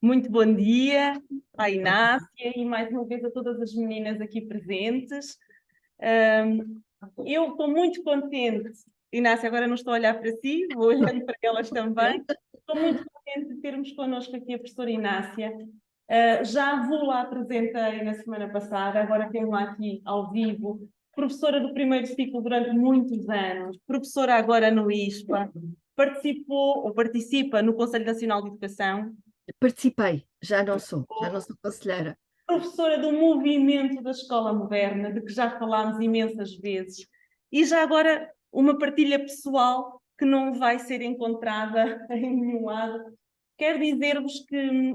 Muito bom dia à Inácia e mais uma vez a todas as meninas aqui presentes. Ahm, eu estou muito contente, Inácia, agora não estou a olhar para si, vou olhando para elas também. Estou muito contente de termos connosco aqui a professora Inácia. Já vou lá apresentei na semana passada, agora tenho-la aqui ao vivo. Professora do primeiro ciclo durante muitos anos, professora agora no ISPA, participou ou participa no Conselho Nacional de Educação. Participei, já não sou conselheira. Professora do movimento da escola moderna, de que já falámos imensas vezes, e já agora uma partilha pessoal que não vai ser encontrada em nenhum lado. Quero dizer-vos que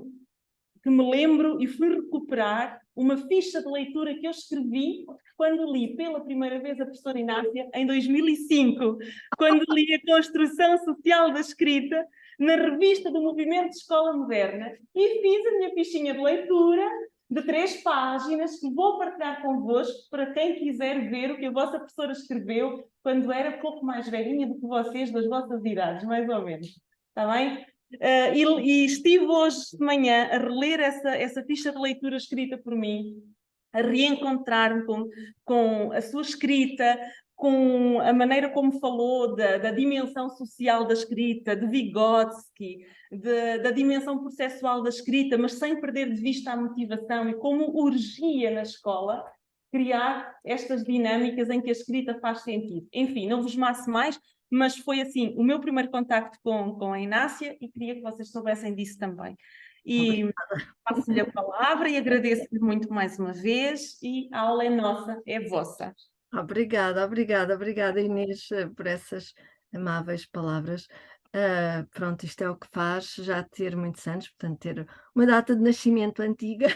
me lembro e fui recuperar uma ficha de leitura que eu escrevi quando li pela primeira vez a professora Inácia, em 2005, quando li a Construção Social da Escrita, na revista do Movimento de Escola Moderna, e fiz a minha fichinha de leitura de 3 páginas que vou partilhar convosco para quem quiser ver o que a vossa professora escreveu quando era pouco mais velhinha do que vocês, das vossas idades, mais ou menos. Está bem? E estive hoje de manhã a reler essa ficha de leitura escrita por mim, a reencontrar-me com a sua escrita, com a maneira como falou da dimensão social da escrita, de Vygotsky, da dimensão processual da escrita, mas sem perder de vista a motivação e como urgia na escola criar estas dinâmicas em que a escrita faz sentido. Enfim, não vos maço mais, mas foi assim o meu primeiro contacto com a Inácia e queria que vocês soubessem disso também. E passo-lhe a palavra e agradeço-lhe muito mais uma vez e a aula é nossa, é vossa. Obrigada Inês por essas amáveis palavras. Pronto, isto é o que faz já ter muitos anos, portanto ter uma data de nascimento antiga.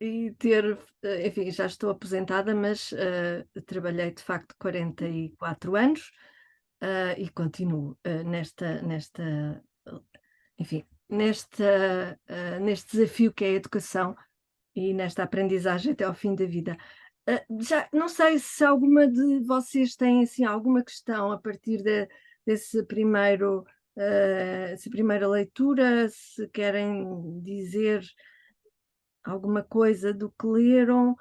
E ter, enfim, já estou aposentada, mas trabalhei de facto 44 anos e continuo enfim, neste desafio que é a educação e nesta aprendizagem até ao fim da vida. Já não sei se alguma de vocês tem assim alguma questão a partir desse primeiro, essa primeira leitura, se querem dizer alguma coisa do que leram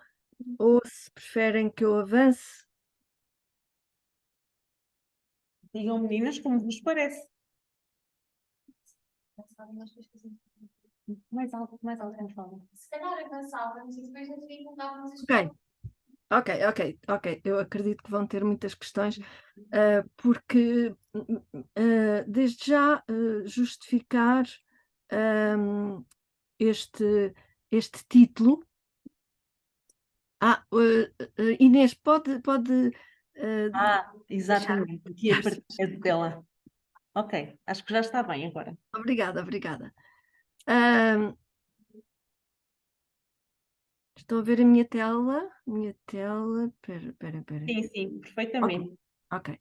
ou se preferem que eu avance. Digam, meninas, como vos parece. Mais alto, quem fala. Se calhar avançávamos e depois no fim voltávamos a Ok. estudar. Ok. Eu acredito que vão ter muitas questões, porque desde já justificar este título. Inês, pode deixar. Exatamente, aqui a partir dela. Ok, acho que já está bem agora. Obrigada. Estou a ver a minha tela. Espera. Sim, perfeitamente. Ok.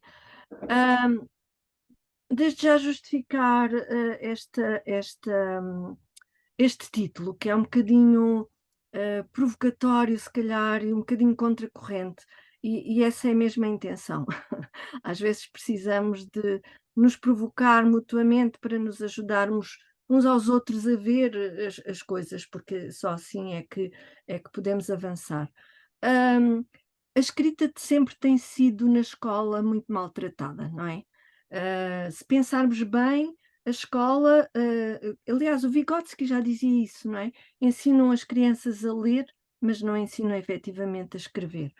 Desde já justificar este título, que é um bocadinho provocatório, se calhar, e um bocadinho contracorrente, e essa é a mesma intenção. Às vezes precisamos de nos provocar mutuamente para nos ajudarmos uns aos outros a ver as coisas, porque só assim é que podemos avançar. A escrita de sempre tem sido na escola muito maltratada, não é? Se pensarmos bem, a escola, aliás, o Vygotsky já dizia isso, não é? Ensinam as crianças a ler, mas não ensinam efetivamente a escrever.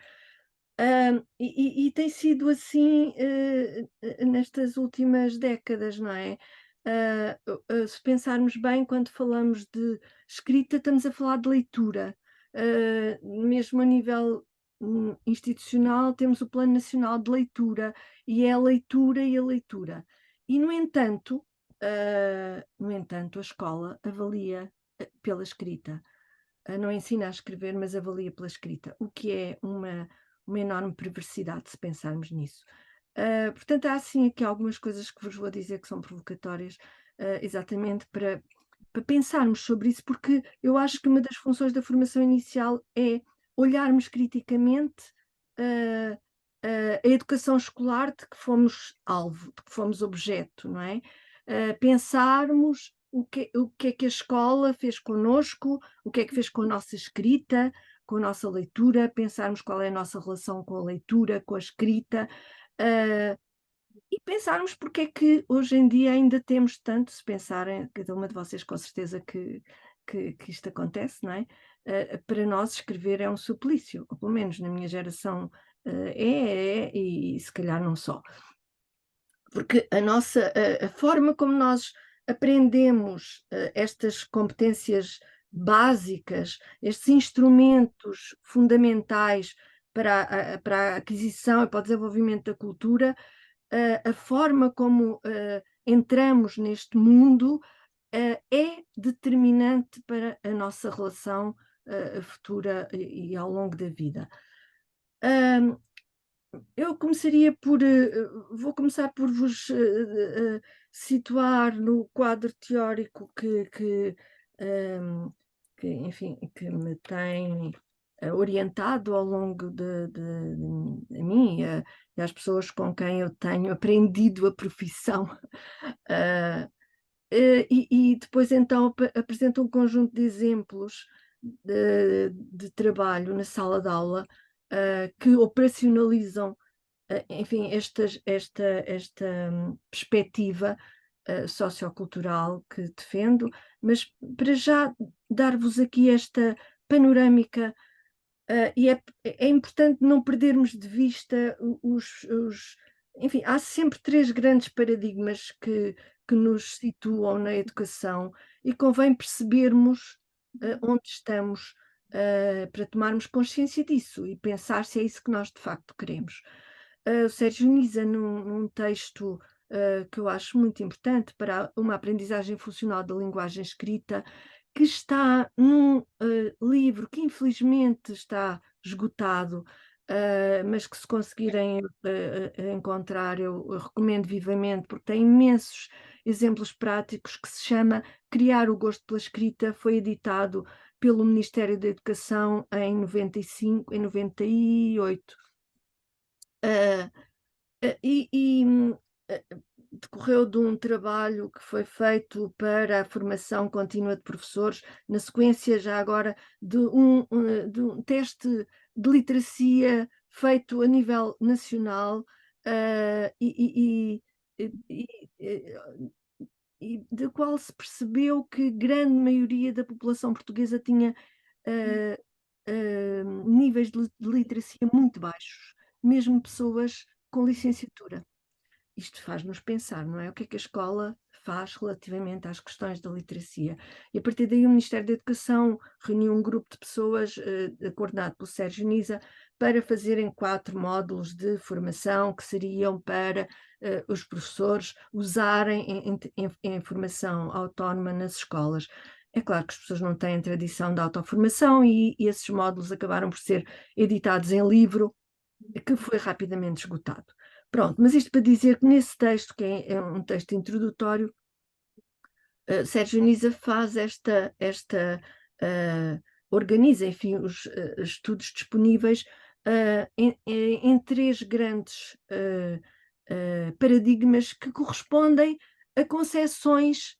E tem sido assim nestas últimas décadas, não é? Se pensarmos bem, quando falamos de escrita, estamos a falar de leitura. Mesmo a nível institucional, temos o Plano Nacional de Leitura, e é a leitura e a leitura. E, no entanto, a escola avalia pela escrita. Não ensina a escrever, mas avalia pela escrita, o que é uma enorme perversidade, se pensarmos nisso. Portanto, há assim aqui algumas coisas que vos vou dizer que são provocatórias, exatamente para pensarmos sobre isso, porque eu acho que uma das funções da formação inicial é olharmos criticamente a educação escolar de que fomos alvo, de que fomos objeto, não é? pensarmos o que é que a escola fez connosco, o que é que fez com a nossa escrita, com a nossa leitura, pensarmos qual é a nossa relação com a leitura, com a escrita, e pensarmos porque é que hoje em dia ainda temos tanto, se pensarem, cada uma de vocês com certeza que isto acontece, não é? Para nós escrever é um suplício, ou pelo menos na minha geração e se calhar não só. Porque a forma como nós aprendemos estas competências básicas, estes instrumentos fundamentais para a aquisição e para o desenvolvimento da cultura, a forma como entramos neste mundo é determinante para a nossa relação futura e ao longo da vida. Eu vou começar por vos situar no quadro teórico enfim, que me tem orientado ao longo de mim e às pessoas com quem eu tenho aprendido a profissão. E depois então apresento um conjunto de exemplos de trabalho na sala de aula que operacionalizam, enfim, esta perspectiva sociocultural que defendo, mas para já dar-vos aqui esta panorâmica, e é importante não perdermos de vista enfim, há sempre três grandes paradigmas que nos situam na educação e convém percebermos onde estamos para tomarmos consciência disso e pensar se é isso que nós de facto queremos. O Sérgio Nisa, num texto que eu acho muito importante para uma aprendizagem funcional da linguagem escrita, que está num livro que infelizmente está esgotado, mas que se conseguirem encontrar, eu recomendo vivamente, porque tem imensos exemplos práticos, que se chama Criar o Gosto pela Escrita, foi editado pelo Ministério da Educação em 98. Decorreu de um trabalho que foi feito para a formação contínua de professores, na sequência já agora de um teste de literacia feito a nível nacional e do qual se percebeu que grande maioria da população portuguesa tinha níveis de literacia muito baixos, mesmo pessoas com licenciatura. Isto faz-nos pensar, não é? O que é que a escola faz relativamente às questões da literacia? E a partir daí o Ministério da Educação reuniu um grupo de pessoas, coordenado pelo Sérgio Nisa, para fazerem 4 módulos de formação que seriam para os professores usarem em formação autónoma nas escolas. É claro que as pessoas não têm tradição de autoformação e esses módulos acabaram por ser editados em livro, que foi rapidamente esgotado. Pronto, mas isto para dizer que nesse texto, que é um texto introdutório, Sérgio Nisa faz organiza, enfim, os estudos disponíveis em 3 grandes paradigmas que correspondem a concepções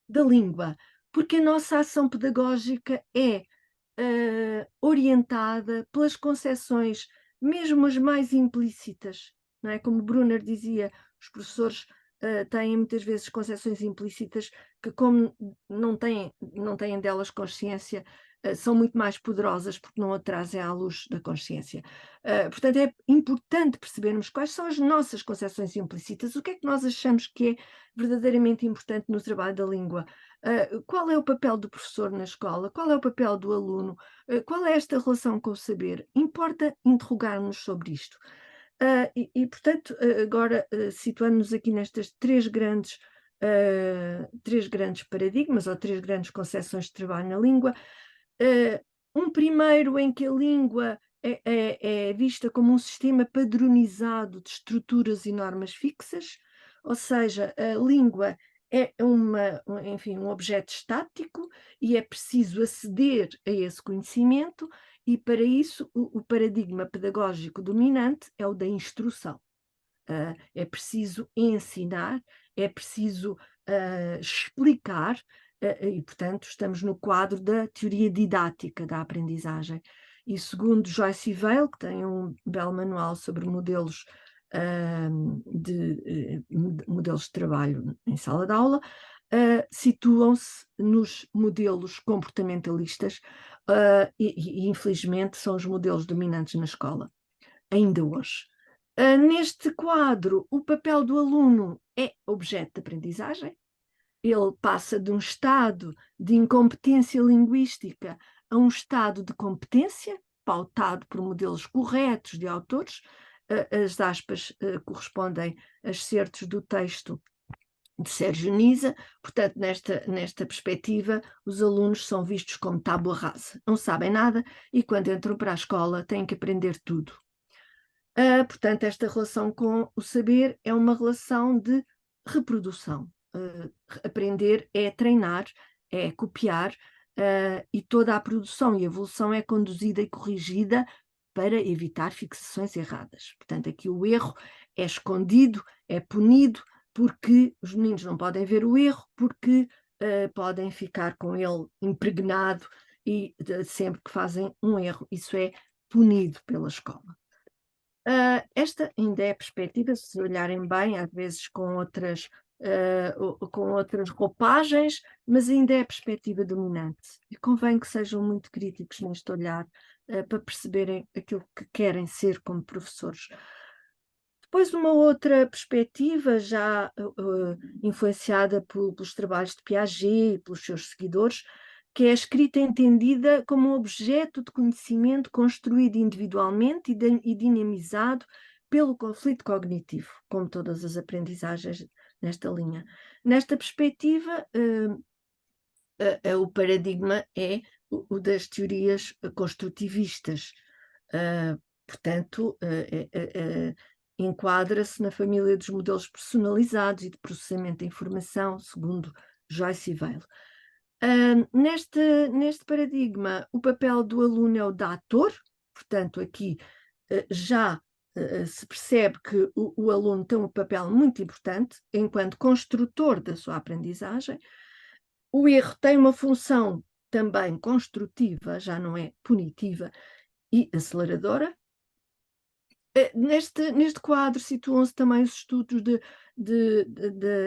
da língua, porque a nossa ação pedagógica é orientada pelas concepções, mesmo as mais implícitas, não é? Como Brunner dizia, os professores têm muitas vezes concepções implícitas que, como não têm delas consciência, são muito mais poderosas porque não a trazem à luz da consciência. Portanto, é importante percebermos quais são as nossas concepções implícitas, o que é que nós achamos que é verdadeiramente importante no trabalho da língua. Qual é o papel do professor na escola? Qual é o papel do aluno? Qual é esta relação com o saber? Importa interrogar-nos sobre isto. Portanto, agora situando-nos aqui nestas três grandes paradigmas ou 3 grandes concepções de trabalho na língua. Um primeiro em que a língua é vista como um sistema padronizado de estruturas e normas fixas, ou seja, a língua é enfim, um objeto estático e é preciso aceder a esse conhecimento, e para isso o paradigma pedagógico dominante é o da instrução. É preciso ensinar, é preciso explicar, e, portanto, estamos no quadro da teoria didática da aprendizagem. E segundo Joyce e Weil, que tem um belo manual sobre modelos modelos de trabalho em sala de aula, situam-se nos modelos comportamentalistas e, infelizmente, são os modelos dominantes na escola, ainda hoje. Neste quadro, o papel do aluno é objeto de aprendizagem. Ele passa de um estado de incompetência linguística a um estado de competência, pautado por modelos corretos de autores. As aspas correspondem a excertos do texto de Sérgio Nisa. Portanto, nesta perspectiva, os alunos são vistos como tábua rasa, não sabem nada e quando entram para a escola têm que aprender tudo. Portanto, esta relação com o saber é uma relação de reprodução. Aprender é treinar, é copiar, e toda a produção e evolução é conduzida e corrigida para evitar fixações erradas. Portanto, aqui o erro é escondido, é punido, porque os meninos não podem ver o erro, porque podem ficar com ele impregnado e sempre que fazem um erro, isso é punido pela escola. Esta ainda é a perspectiva, se olharem bem, às vezes com outras roupagens, mas ainda é a perspectiva dominante. E convém que sejam muito críticos neste olhar para perceberem aquilo que querem ser como professores. Depois, uma outra perspectiva, já influenciada pelos trabalhos de Piaget e pelos seus seguidores, que é a escrita entendida como um objeto de conhecimento construído individualmente e dinamizado pelo conflito cognitivo, como todas as aprendizagens nesta linha. Nesta perspectiva, o paradigma é o das teorias construtivistas. Portanto, enquadra-se na família dos modelos personalizados e de processamento da informação, segundo Joyce e Weil. Neste paradigma, o papel do aluno é o da ator, portanto, aqui já se percebe que o aluno tem um papel muito importante enquanto construtor da sua aprendizagem. O erro tem uma função também construtiva, já não é punitiva e aceleradora. Neste quadro situam-se também os estudos de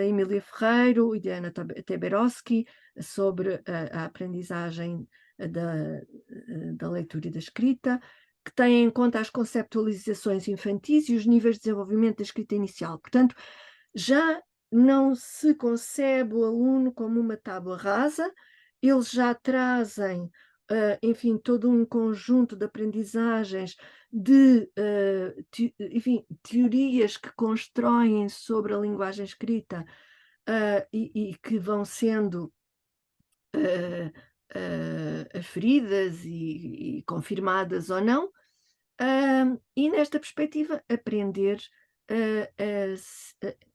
Emília Ferreiro e de Ana Taberowski sobre a aprendizagem da leitura e da escrita, que têm em conta as conceptualizações infantis e os níveis de desenvolvimento da escrita inicial. Portanto, já não se concebe o aluno como uma tábua rasa, eles já trazem, enfim, todo um conjunto de aprendizagens, de teorias que constroem sobre a linguagem escrita e que vão sendo aferidas e confirmadas ou não. E nesta perspectiva, aprender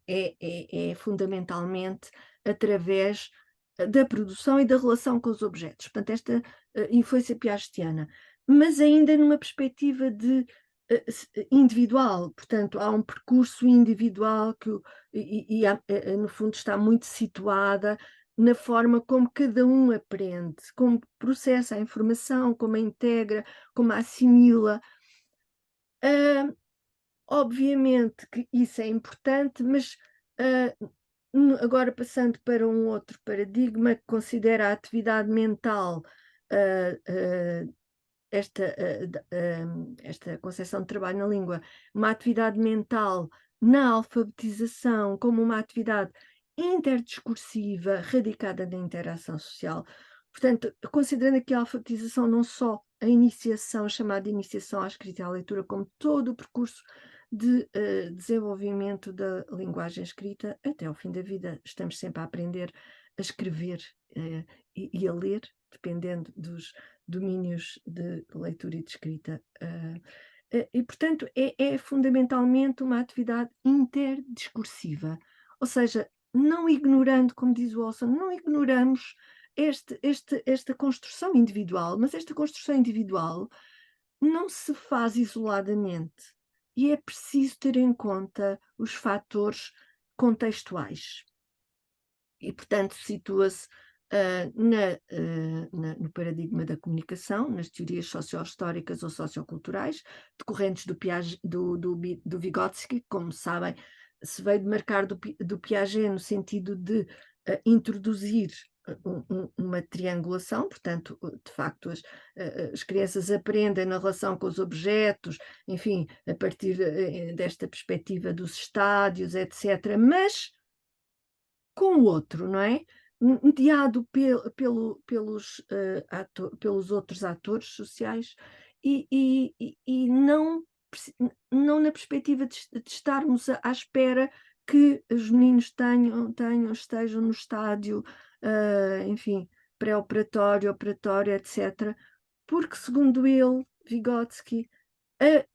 é fundamentalmente através da produção e da relação com os objetos. Portanto, esta influência piagetiana, mas ainda numa perspectiva de individual, portanto, há um percurso individual que no fundo está muito situada na forma como cada um aprende, como processa a informação, como a integra, como a assimila. Obviamente que isso é importante, mas agora passando para um outro paradigma que considera a atividade mental, esta concepção de trabalho na língua, uma atividade mental na alfabetização como uma atividade interdiscursiva radicada na interação social. Portanto, considerando aqui a alfabetização não só a iniciação, chamada iniciação à escrita e à leitura, como todo o percurso de desenvolvimento da linguagem escrita, até ao fim da vida estamos sempre a aprender a escrever e a ler, dependendo dos domínios de leitura e de escrita. E, portanto, é fundamentalmente uma atividade interdiscursiva, ou seja, não ignorando, como diz o Olson, não ignoramos esta construção individual, mas esta construção individual não se faz isoladamente. e é preciso ter em conta os fatores contextuais. E, portanto, situa-se no paradigma da comunicação, nas teorias socio-históricas ou socioculturais, decorrentes do Vygotsky, como sabem, se veio de marcar do Piaget no sentido de introduzir uma triangulação, portanto, de facto, as crianças aprendem na relação com os objetos, enfim, a partir desta perspectiva dos estádios, etc., mas com o outro, não é? Mediado pelos outros atores sociais e não na perspectiva de estarmos à espera que os meninos estejam no estádio, enfim, pré-operatório, operatório, etc. Porque, segundo ele, Vygotsky,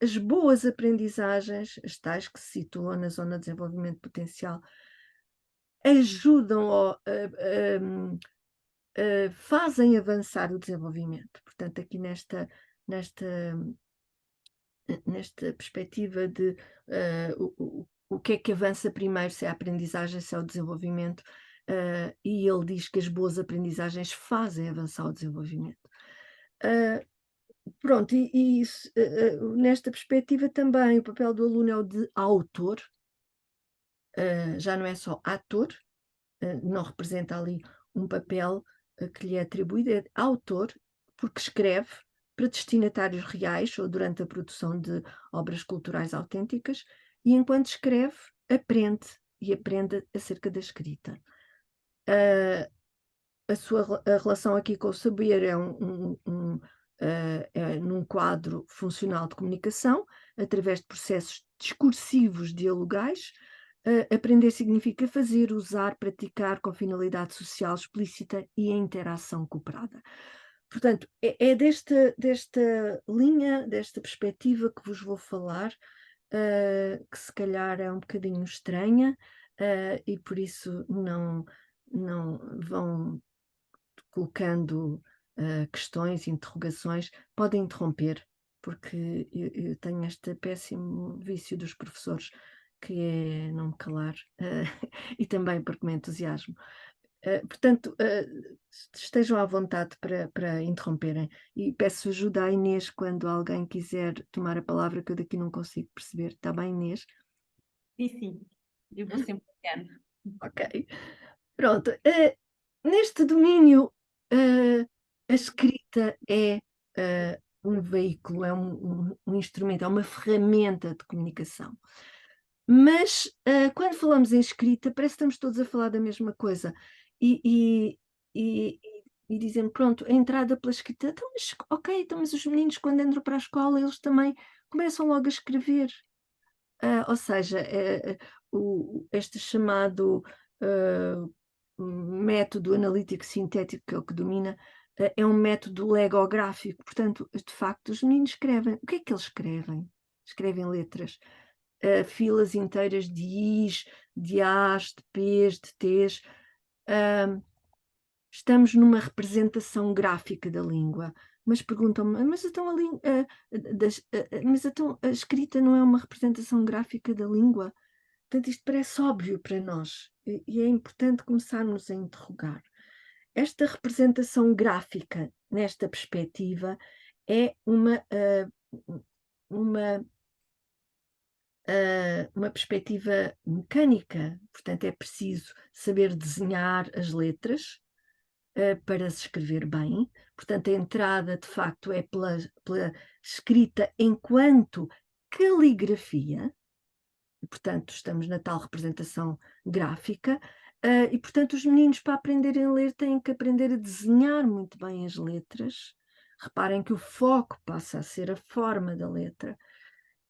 as boas aprendizagens, as tais que se situam na zona de desenvolvimento potencial, ajudam, fazem avançar o desenvolvimento. Portanto, aqui nesta perspectiva de o que é que avança primeiro, se é a aprendizagem, se é o desenvolvimento, e ele diz que as boas aprendizagens fazem avançar o desenvolvimento. Pronto, nesta perspectiva também o papel do aluno é o de autor, já não é só ator, não representa ali um papel que lhe é atribuído, é autor, porque escreve para destinatários reais ou durante a produção de obras culturais autênticas, e enquanto escreve, aprende acerca da escrita. A relação aqui com o saber é num quadro funcional de comunicação, através de processos discursivos dialogais. Aprender significa fazer, usar, praticar com finalidade social explícita e a interação cooperada. Portanto, é desta linha, desta perspectiva que vos vou falar, que se calhar é um bocadinho estranha, e por isso não vão colocando questões, interrogações, podem interromper, porque eu tenho este péssimo vício dos professores, que é não me calar, e também porque me entusiasmo. Portanto, estejam à vontade para interromperem, e peço ajuda à Inês quando alguém quiser tomar a palavra, que eu daqui não consigo perceber. Está bem, Inês? Sim, eu vou sempre olhando. Ok. Pronto. Neste domínio, a escrita é um veículo, é um instrumento, é uma ferramenta de comunicação. Mas quando falamos em escrita, parece que estamos todos a falar da mesma coisa. E dizem, pronto, a entrada pela escrita, então, mas os meninos, quando entram para a escola, eles também começam logo a escrever. Ou seja, este chamado método analítico sintético, que é o que domina, é um método legográfico. Portanto, de facto, os meninos escrevem. O que é que eles escrevem? Escrevem letras. Filas inteiras de Is, de As, de Ps, de Ts. Estamos numa representação gráfica da língua. Mas perguntam-me, mas então a escrita não é uma representação gráfica da língua? Portanto, isto parece óbvio para nós, e é importante começarmos a interrogar. Esta representação gráfica, nesta perspectiva, é uma perspectiva mecânica. Portanto, é preciso saber desenhar as letras para se escrever bem. Portanto, a entrada, de facto, é pela escrita enquanto caligrafia. Portanto, estamos na tal representação gráfica, e, portanto, os meninos, para aprenderem a ler, têm que aprender a desenhar muito bem as letras. Reparem que o foco passa a ser a forma da letra.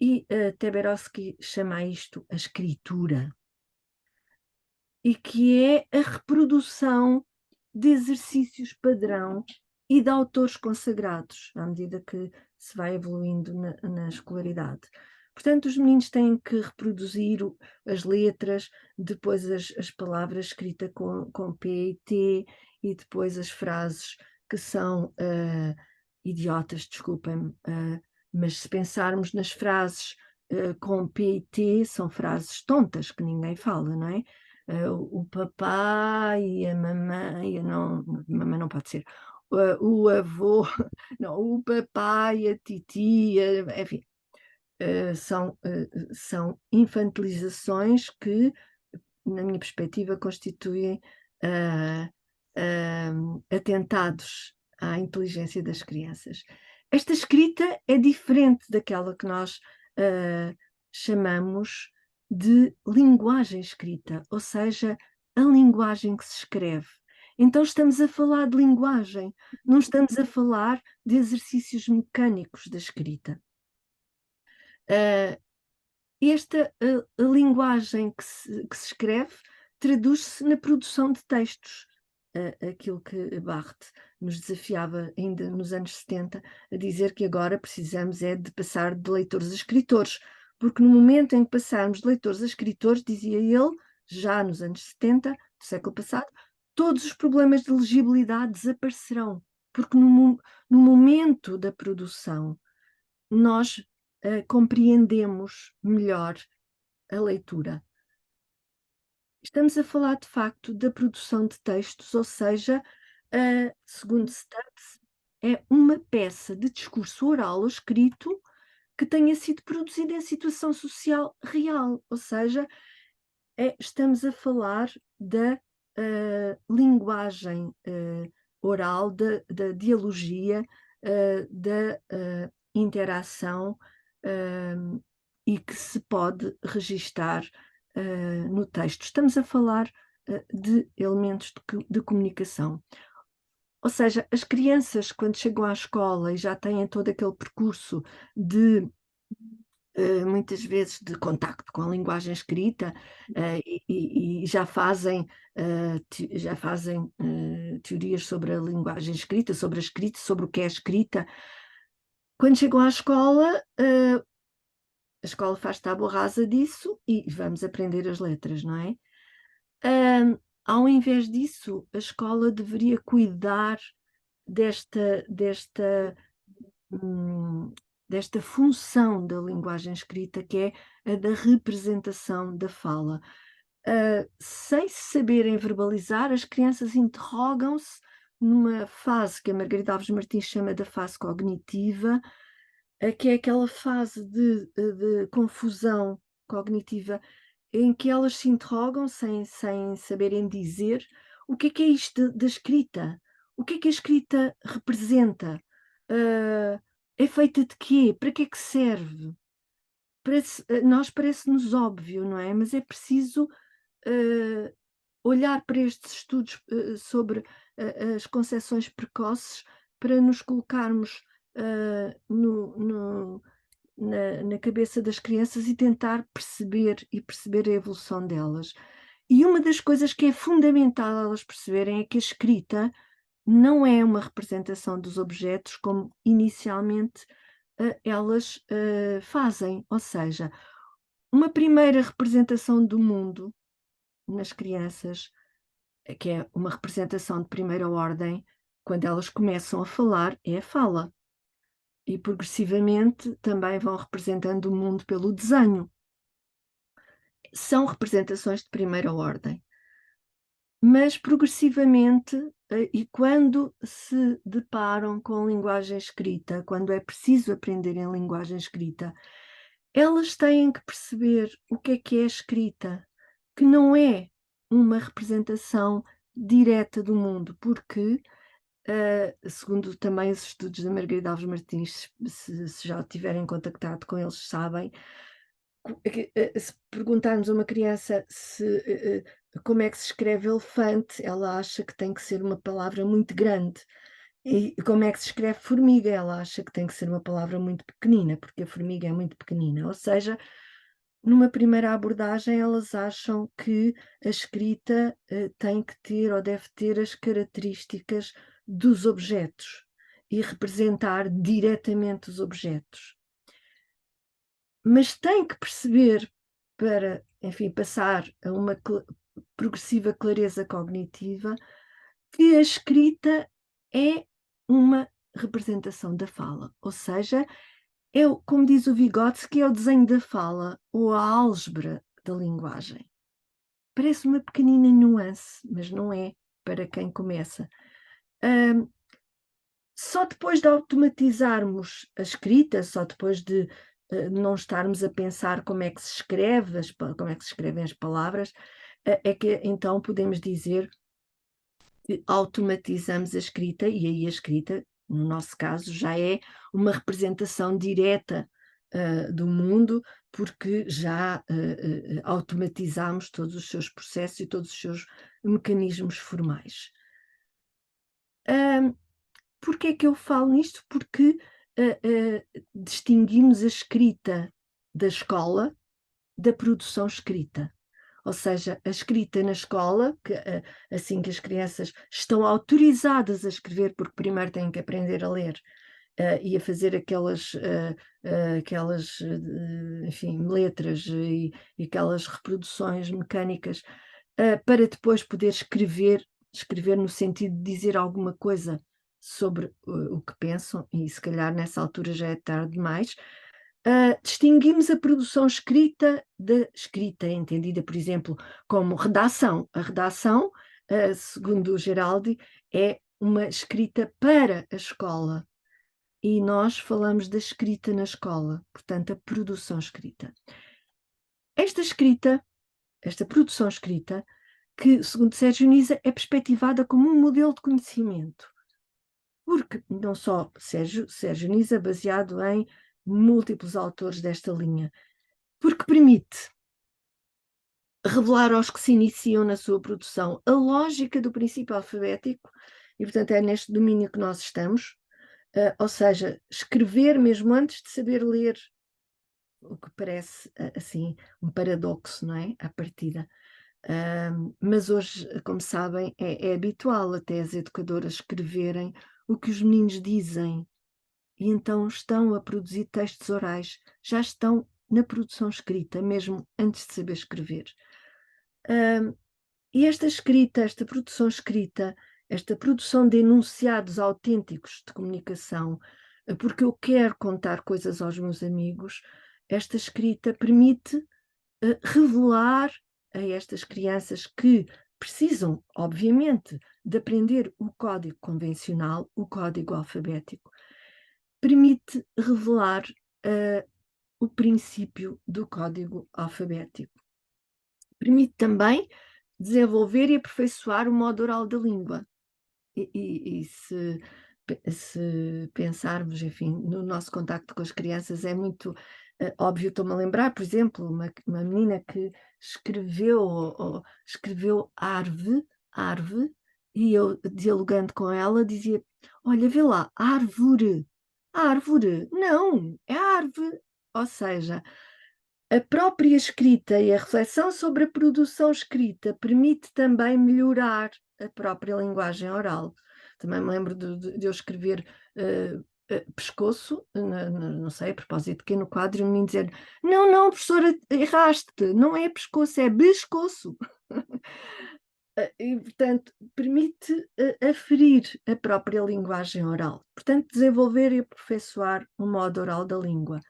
E Teberovsky chama isto a escritura, e que é a reprodução de exercícios padrão e de autores consagrados, à medida que se vai evoluindo na escolaridade. Portanto, os meninos têm que reproduzir as letras, depois as palavras escritas com P e T, e depois as frases que são idiotas, desculpem-me, mas se pensarmos nas frases com P e T são frases tontas que ninguém fala, não é? O papai e a mamãe, não, mamãe não pode ser. O avô, não, o papai, a titia, enfim, são infantilizações que, na minha perspectiva, constituem atentados à inteligência das crianças. Esta escrita é diferente daquela que nós chamamos de linguagem escrita, ou seja, a linguagem que se escreve. Então estamos a falar de linguagem, não estamos a falar de exercícios mecânicos da escrita. Esta linguagem que se escreve traduz-se na produção de textos. Aquilo que Barthes nos desafiava ainda nos anos 70 a dizer que agora precisamos é de passar de leitores a escritores, porque no momento em que passarmos de leitores a escritores, dizia ele, já nos anos 70 do século passado, todos os problemas de legibilidade desaparecerão, porque no momento da produção nós compreendemos melhor a leitura. Estamos a falar, de facto, da produção de textos, ou seja, segundo Stubbs, é uma peça de discurso oral ou escrito que tenha sido produzida em situação social real, ou seja, estamos a falar da linguagem oral, da dialogia, da interação e que se pode registar no texto. Estamos a falar de elementos de comunicação. Ou seja, as crianças, quando chegam à escola e já têm todo aquele percurso de muitas vezes de contacto com a linguagem escrita e já fazem teorias sobre a linguagem escrita, sobre a escrita, sobre o que é escrita. Quando chegam à escola, a escola faz tábua rasa disso e vamos aprender as letras, não é? Ao invés disso, a escola deveria cuidar desta função da linguagem escrita, que é a da representação da fala. Sem saberem verbalizar, as crianças interrogam-se numa fase que a Margarida Alves Martins chama da fase cognitiva, que é aquela fase de confusão cognitiva em que elas se interrogam sem saberem dizer o que é isto da escrita, o que a escrita representa, é feita de quê, para que é que serve? Parece-nos óbvio, não é? Mas é preciso olhar para estes estudos sobre as concepções precoces para nos colocarmos na cabeça das crianças e tentar perceber a evolução delas. E uma das coisas que é fundamental elas perceberem é que a escrita não é uma representação dos objetos como inicialmente elas fazem, ou seja, uma primeira representação do mundo nas crianças, que é uma representação de primeira ordem, quando elas começam a falar, é a fala. E progressivamente também vão representando o mundo pelo desenho. São representações de primeira ordem. Mas progressivamente, e quando se deparam com linguagem escrita, quando é preciso aprender em linguagem escrita, elas têm que perceber o que é escrita, que não é uma representação direta do mundo, porque, segundo também os estudos da Margarida Alves Martins, se já tiverem contactado com eles, sabem, se perguntarmos a uma criança como é que se escreve elefante, ela acha que tem que ser uma palavra muito grande. E como é que se escreve formiga? Ela acha que tem que ser uma palavra muito pequenina, porque a formiga é muito pequenina. Ou seja, numa primeira abordagem, elas acham que a escrita tem que ter ou deve ter as características dos objetos e representar diretamente os objetos. Mas tem que perceber, para, enfim, passar a uma progressiva clareza cognitiva, que a escrita é uma representação da fala, ou seja, como diz o Vygotsky, é o desenho da fala ou a álgebra da linguagem. Parece uma pequenina nuance, mas não é para quem começa. Só depois de automatizarmos a escrita, só depois de não estarmos a pensar como é que se escreve, como é que se escrevem as palavras, é que então podemos dizer que automatizamos a escrita, e aí a escrita, no nosso caso, já é uma representação direta do mundo, porque já automatizamos todos os seus processos e todos os seus mecanismos formais. Porquê é que eu falo nisto? Porque distinguimos a escrita da escola da produção escrita. Ou seja, a escrita na escola, assim que as crianças estão autorizadas a escrever, porque primeiro têm que aprender a ler e a fazer aquelas enfim, letras e aquelas reproduções mecânicas, para depois poder escrever no sentido de dizer alguma coisa sobre o que pensam, e se calhar nessa altura já é tarde demais. Distinguimos a produção escrita da escrita, entendida, por exemplo, como redação. A redação, segundo o Geraldi, é uma escrita para a escola. E nós falamos da escrita na escola, portanto, a produção escrita. Esta produção escrita, que, segundo Sérgio Nisa, é perspectivada como um modelo de conhecimento. Porque não só Sérgio Nisa, baseado em múltiplos autores desta linha, porque permite revelar aos que se iniciam na sua produção a lógica do princípio alfabético, e portanto é neste domínio que nós estamos, ou seja, escrever mesmo antes de saber ler, o que parece assim um paradoxo, não é? À partida. Mas hoje, como sabem, é habitual até as educadoras escreverem o que os meninos dizem, e então estão a produzir textos orais, já estão na produção escrita, mesmo antes de saber escrever. E esta produção escrita, esta produção de enunciados autênticos de comunicação, porque eu quero contar coisas aos meus amigos, esta escrita permite revelar a estas crianças que precisam, obviamente, de aprender o código convencional, o código alfabético, permite revelar o princípio do código alfabético. Permite também desenvolver e aperfeiçoar o modo oral da língua. E se pensarmos, enfim, no nosso contacto com as crianças, é muito óbvio. Estou-me a lembrar, por exemplo, uma menina que escreveu árvore, e eu, dialogando com ela, dizia: olha, vê lá, árvore, não, é árvore. Ou seja, a própria escrita e a reflexão sobre a produção escrita permite também melhorar a própria linguagem oral. Também me lembro de eu escrever pescoço, não sei, a propósito de pequeno quadro, e o menino dizer: não, professora, erraste, não é pescoço, é pescoço. E, portanto, permite aferir a própria linguagem oral. Portanto, desenvolver e aperfeiçoar o modo oral da língua.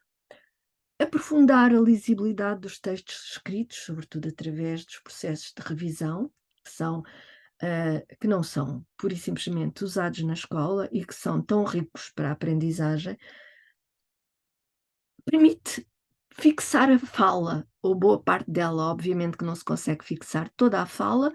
Aprofundar a lisibilidade dos textos escritos, sobretudo através dos processos de revisão, que não são pura e simplesmente usados na escola e que são tão ricos para a aprendizagem. Permite fixar a fala, ou boa parte dela. Obviamente que não se consegue fixar toda a fala,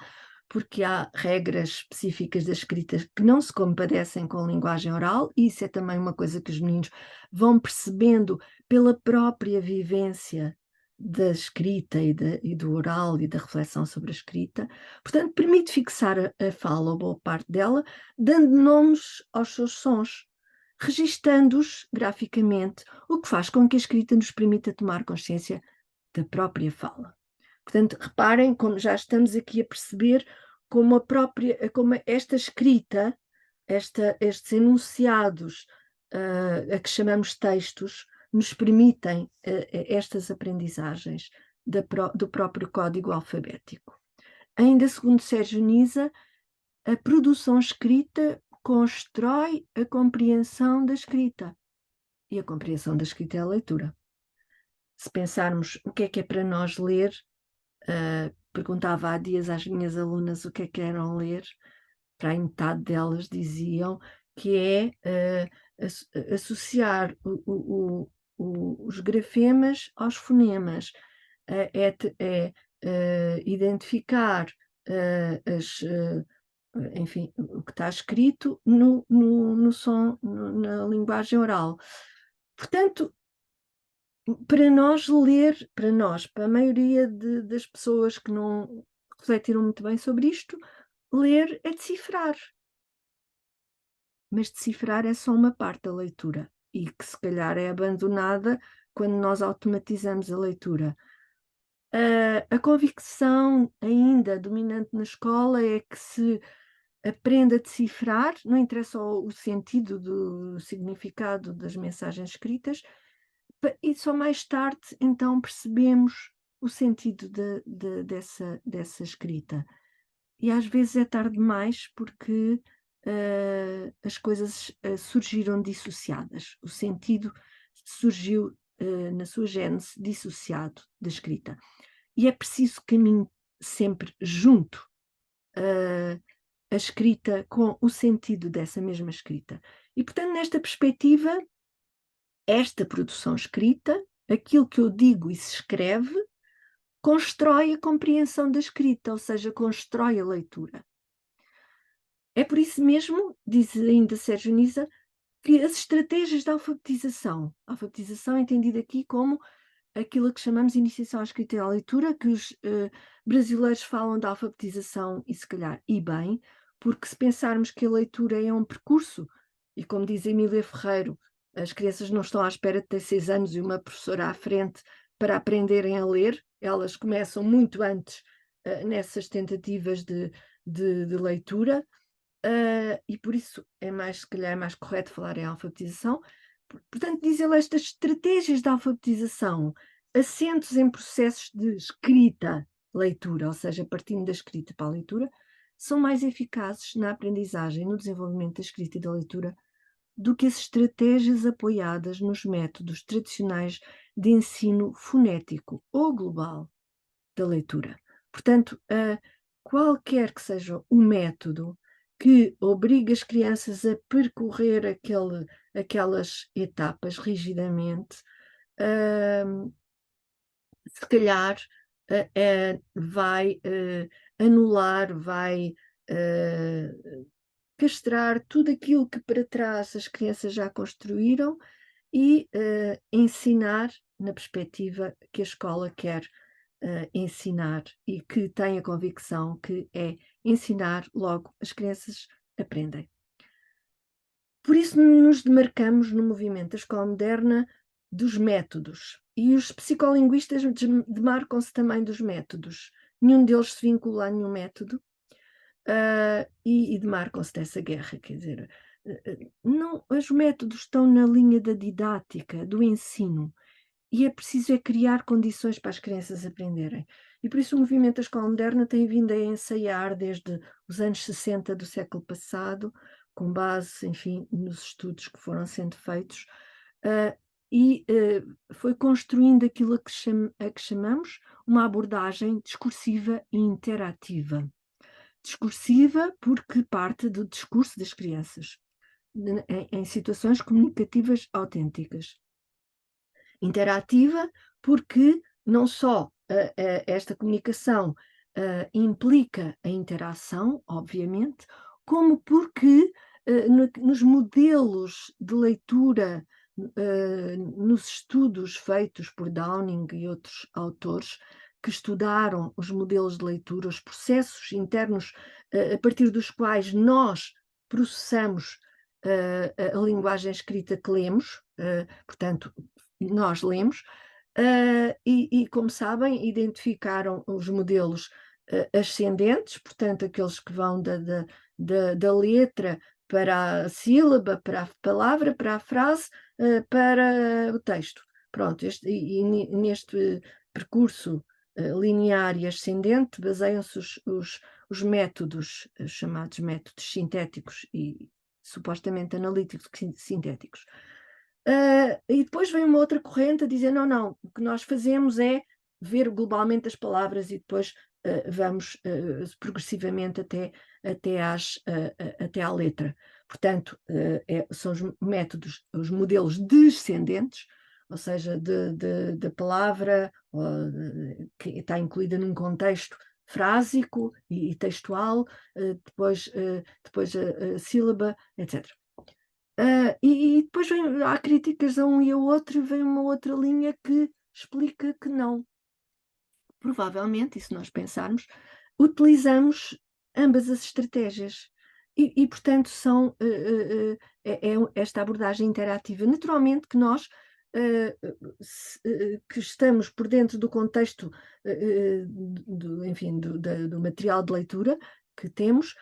porque há regras específicas da escrita que não se compadecem com a linguagem oral, e isso é também uma coisa que os meninos vão percebendo pela própria vivência da escrita e do oral e da reflexão sobre a escrita. Portanto, permite fixar a fala, ou boa parte dela, dando nomes aos seus sons, registando-os graficamente, o que faz com que a escrita nos permita tomar consciência da própria fala. Portanto, reparem como já estamos aqui a perceber como esta escrita, estes enunciados, a que chamamos textos, nos permitem estas aprendizagens do próprio código alfabético. Ainda segundo Sérgio Nisa, a produção escrita constrói a compreensão da escrita. e a compreensão da escrita e a leitura. Se pensarmos o que é para nós ler, perguntava há dias às minhas alunas o que eram ler, para a metade delas diziam que é associar os grafemas aos fonemas, identificar enfim, o que está escrito no som, na linguagem oral. Portanto, para nós ler, para a maioria das pessoas que não refletiram muito bem sobre isto, ler é decifrar. Mas decifrar é só uma parte da leitura e que se calhar é abandonada quando nós automatizamos a leitura. A convicção ainda dominante na escola é que se aprende a decifrar, não interessa só o sentido do significado das mensagens escritas, e só mais tarde então percebemos o sentido dessa escrita. E às vezes é tarde demais porque as coisas surgiram dissociadas. O sentido surgiu na sua gênese dissociado da escrita. E é preciso caminhar sempre junto a escrita com o sentido dessa mesma escrita. E, portanto, nesta perspectiva, esta produção escrita, aquilo que eu digo e se escreve, constrói a compreensão da escrita, ou seja, constrói a leitura. É por isso mesmo, diz ainda Sérgio Nisa, que as estratégias da alfabetização entendida aqui como aquilo que chamamos de iniciação à escrita e à leitura, que os brasileiros falam da alfabetização e se calhar e bem, porque se pensarmos que a leitura é um percurso, e como diz Emília Ferreiro, as crianças não estão à espera de ter 6 anos e uma professora à frente para aprenderem a ler, elas começam muito antes nessas tentativas de leitura, e por isso se calhar é mais correto falar em alfabetização. Portanto, diz ele, estas estratégias de alfabetização, assentos em processos de escrita, leitura, ou seja, partindo da escrita para a leitura, são mais eficazes na aprendizagem e no desenvolvimento da escrita e da leitura do que as estratégias apoiadas nos métodos tradicionais de ensino fonético ou global da leitura. Portanto, qualquer que seja o método que obriga as crianças a percorrer aquelas etapas rigidamente, se calhar vai anular, vai castrar tudo aquilo que para trás as crianças já construíram e ensinar na perspectiva que a escola quer ensinar e que tem a convicção que é ensinar, logo as crianças aprendem. Por isso nos demarcamos no movimento da escola moderna dos métodos, e os psicolinguistas demarcam-se também dos métodos. Nenhum deles se vincula a nenhum método e demarcam-se dessa guerra, quer dizer, não, os métodos estão na linha da didática, do ensino, e é preciso criar condições para as crianças aprenderem. E por isso o movimento da escola moderna tem vindo a ensaiar desde os anos 60 do século passado, com base, enfim, nos estudos que foram sendo feitos, foi construindo aquilo a que chamamos uma abordagem discursiva e interativa. Discursiva porque parte do discurso das crianças, em situações comunicativas autênticas. Interativa porque não só esta comunicação implica a interação, obviamente, como porque nos modelos de leitura, nos estudos feitos por Downing e outros autores que estudaram os modelos de leitura, os processos internos a partir dos quais nós processamos a linguagem escrita que lemos, portanto, nós lemos, e como sabem, identificaram os modelos ascendentes, portanto, aqueles que vão da letra para a sílaba, para a palavra, para a frase, para o texto. Pronto, neste percurso linear e ascendente baseiam-se os métodos, chamados métodos sintéticos e supostamente analíticos sintéticos. E depois vem uma outra corrente a dizer, não, o que nós fazemos é ver globalmente as palavras e depois vamos progressivamente até à letra. Portanto, são os métodos, os modelos descendentes, ou seja, da palavra que está incluída num contexto frásico e textual, depois a sílaba, etc. E depois há críticas a um e ao outro, e vem uma outra linha que explica que não. Provavelmente, e se nós pensarmos, utilizamos ambas as estratégias. Portanto, esta abordagem interativa. Naturalmente que nós que estamos por dentro do contexto do material de leitura que temos,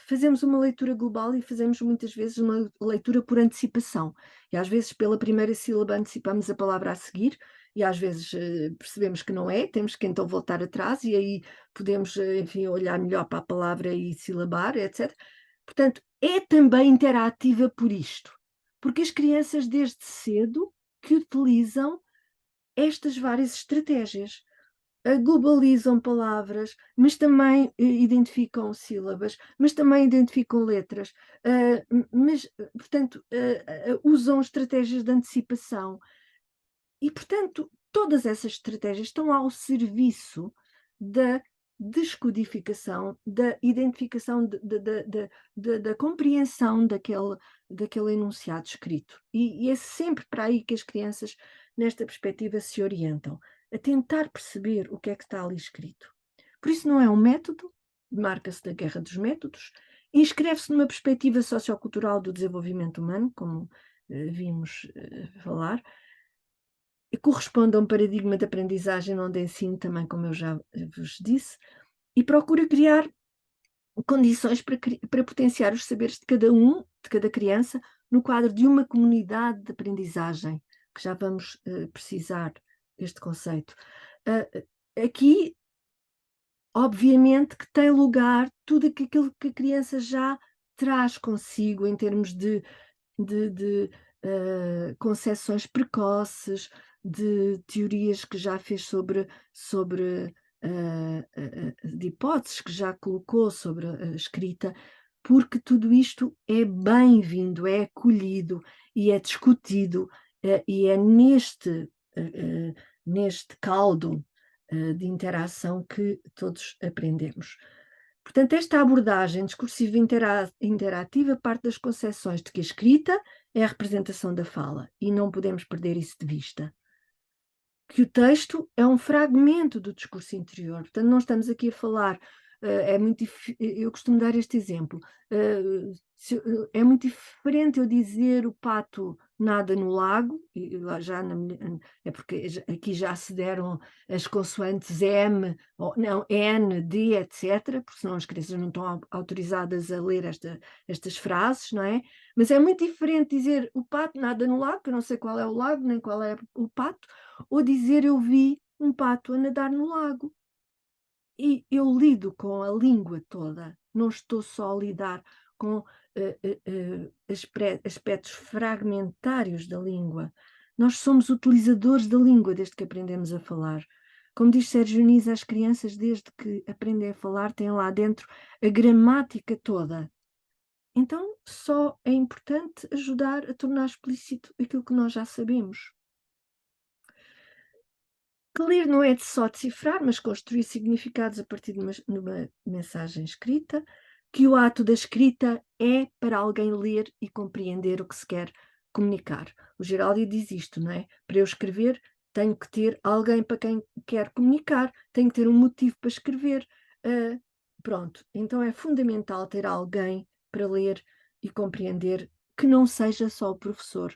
fazemos uma leitura global e fazemos muitas vezes uma leitura por antecipação. E às vezes pela primeira sílaba antecipamos a palavra a seguir, e às vezes percebemos que não é, temos que então voltar atrás e aí podemos, enfim, olhar melhor para a palavra e silabar, etc. Portanto, é também interativa por isto, porque as crianças desde cedo que utilizam estas várias estratégias. Globalizam palavras, mas também identificam sílabas, mas também identificam letras, portanto, usam estratégias de antecipação. E, portanto, todas essas estratégias estão ao serviço da descodificação, da identificação, da compreensão daquele enunciado escrito. E é sempre para aí que as crianças, nesta perspectiva, se orientam, a tentar perceber o que é que está ali escrito. Por isso não é um método, marca-se da guerra dos métodos, inscreve-se numa perspectiva sociocultural do desenvolvimento humano, como vimos falar, corresponde a um paradigma de aprendizagem onde ensino também, como eu já vos disse, e procura criar condições para potenciar os saberes de cada criança, no quadro de uma comunidade de aprendizagem, que já vamos precisar deste conceito. Aqui, obviamente, que tem lugar tudo aquilo que a criança já traz consigo em termos de concepções precoces, de teorias que já fez de hipóteses que já colocou sobre a escrita, porque tudo isto é bem-vindo, é acolhido e é discutido, e é neste caldo de interação que todos aprendemos. Portanto, esta abordagem discursiva interativa parte das concepções de que a escrita é a representação da fala, e não podemos perder isso de vista. Que o texto é um fragmento do discurso interior. Portanto, não estamos aqui a falar, eu costumo dar este exemplo, é muito diferente eu dizer o pato nada no lago, é porque aqui já se deram as consoantes M, N, D, etc., porque senão as crianças não estão autorizadas a ler estas frases, não é? Mas é muito diferente dizer o pato nada no lago, que eu não sei qual é o lago, nem qual é o pato, ou dizer eu vi um pato a nadar no lago. E eu lido com a língua toda, não estou só a lidar com aspectos fragmentários da língua. Nós somos utilizadores da língua desde que aprendemos a falar. Como diz Sérgio Dionísio, as crianças, desde que aprendem a falar, têm lá dentro a gramática toda. Então, só é importante ajudar a tornar explícito aquilo que nós já sabemos. Que ler não é só decifrar, mas construir significados a partir de uma mensagem escrita, que o ato da escrita é para alguém ler e compreender o que se quer comunicar. O Geraldi diz isto, não é? Para eu escrever, tenho que ter alguém para quem quer comunicar, tenho que ter um motivo para escrever. Pronto, então é fundamental ter alguém para ler e compreender, que não seja só o professor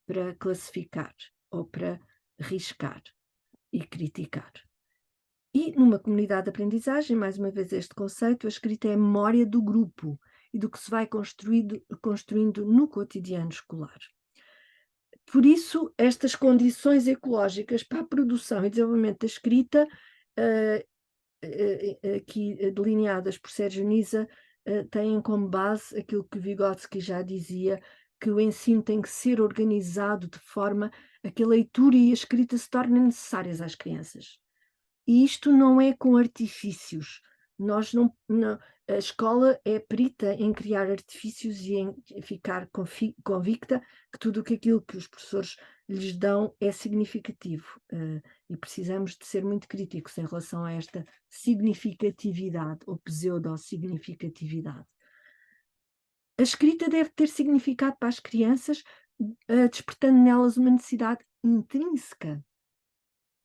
para classificar ou para riscar e criticar. E numa comunidade de aprendizagem, mais uma vez este conceito, a escrita é a memória do grupo e do que se vai construindo no cotidiano escolar. Por isso, estas condições ecológicas para a produção e desenvolvimento da escrita, aqui delineadas por Sérgio Dionísio, têm como base aquilo que Vygotsky já dizia, que o ensino tem que ser organizado de forma a que a leitura e a escrita se tornem necessárias às crianças. E isto não é com artifícios. A escola é perita em criar artifícios e em ficar convicta que tudo aquilo que os professores lhes dão é significativo. E precisamos de ser muito críticos em relação a esta significatividade ou pseudo-significatividade. A escrita deve ter significado para as crianças, despertando nelas uma necessidade intrínseca.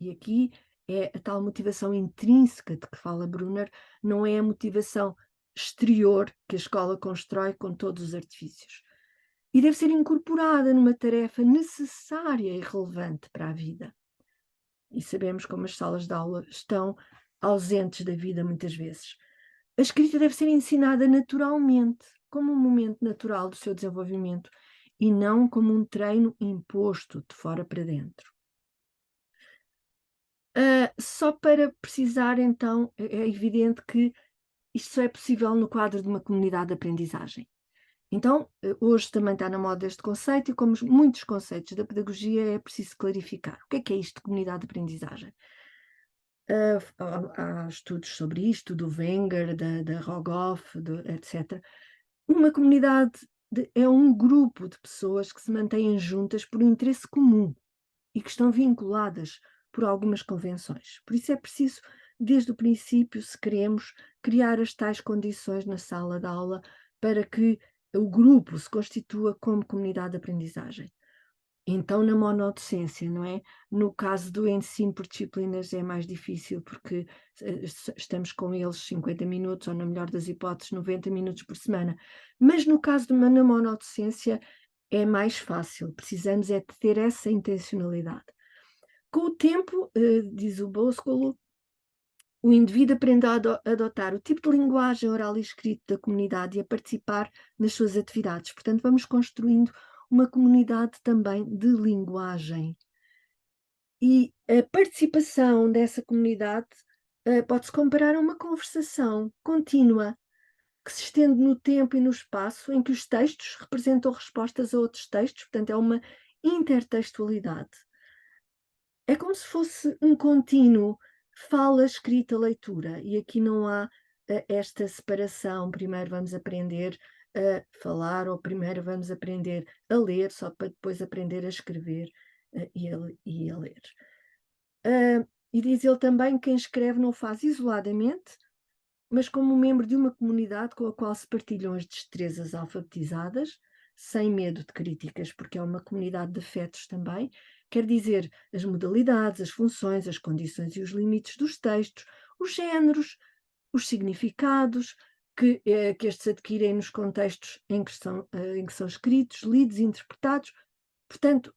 E aqui é a tal motivação intrínseca de que fala Brunner, não é a motivação exterior que a escola constrói com todos os artifícios. E deve ser incorporada numa tarefa necessária e relevante para a vida. E sabemos como as salas de aula estão ausentes da vida muitas vezes. A escrita deve ser ensinada naturalmente, como um momento natural do seu desenvolvimento, e não como um treino imposto de fora para dentro. Só para precisar, então, é evidente que isto só é possível no quadro de uma comunidade de aprendizagem. Então, hoje também está na moda este conceito, e como muitos conceitos da pedagogia, é preciso clarificar. O que é isto de comunidade de aprendizagem? Há estudos sobre isto, do Wenger, da Rogoff, etc. Uma comunidade é um grupo de pessoas que se mantêm juntas por um interesse comum e que estão vinculadas por algumas convenções. Por isso é preciso, desde o princípio, se queremos, criar as tais condições na sala de aula para que o grupo se constitua como comunidade de aprendizagem. Então, na monodocência, não é? No caso do ensino por disciplinas é mais difícil, porque estamos com eles 50 minutos, ou na melhor das hipóteses, 90 minutos por semana. Mas no caso de uma monodocência é mais fácil, precisamos é de ter essa intencionalidade. Com o tempo, diz o Boscolo, o indivíduo aprende a adotar o tipo de linguagem oral e escrito da comunidade e a participar nas suas atividades. Portanto, vamos construindo uma comunidade também de linguagem. E a participação dessa comunidade pode-se comparar a uma conversação contínua, que se estende no tempo e no espaço, em que os textos representam respostas a outros textos, portanto, é uma intertextualidade. É como se fosse um contínuo fala, escrita, leitura, e aqui não há esta separação. Primeiro vamos aprender a falar, ou primeiro vamos aprender a ler, só para depois aprender a escrever e a ler. E diz ele também que quem escreve não o faz isoladamente, mas como membro de uma comunidade com a qual se partilham as destrezas alfabetizadas, sem medo de críticas, porque é uma comunidade de afetos também, quer dizer, as modalidades, as funções, as condições e os limites dos textos, os géneros, os significados que estes adquirem nos contextos em que são escritos, lidos e interpretados. Portanto,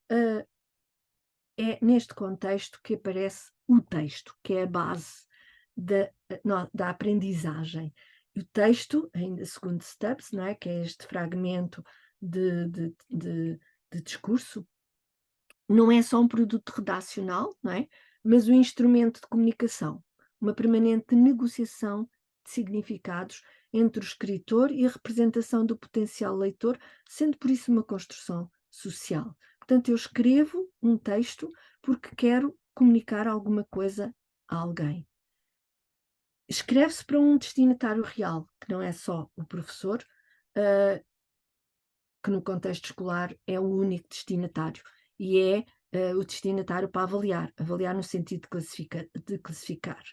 é neste contexto que aparece o texto, que é a base da aprendizagem. E o texto, ainda segundo Stubbs, não é? Que é este fragmento de discurso, não é só um produto redacional, não é? Mas um instrumento de comunicação, uma permanente negociação de significados entre o escritor e a representação do potencial leitor, sendo por isso uma construção social. Portanto, eu escrevo um texto porque quero comunicar alguma coisa a alguém. Escreve-se para um destinatário real, que não é só o professor, que no contexto escolar é o único destinatário, e é o destinatário para avaliar no sentido de classificar,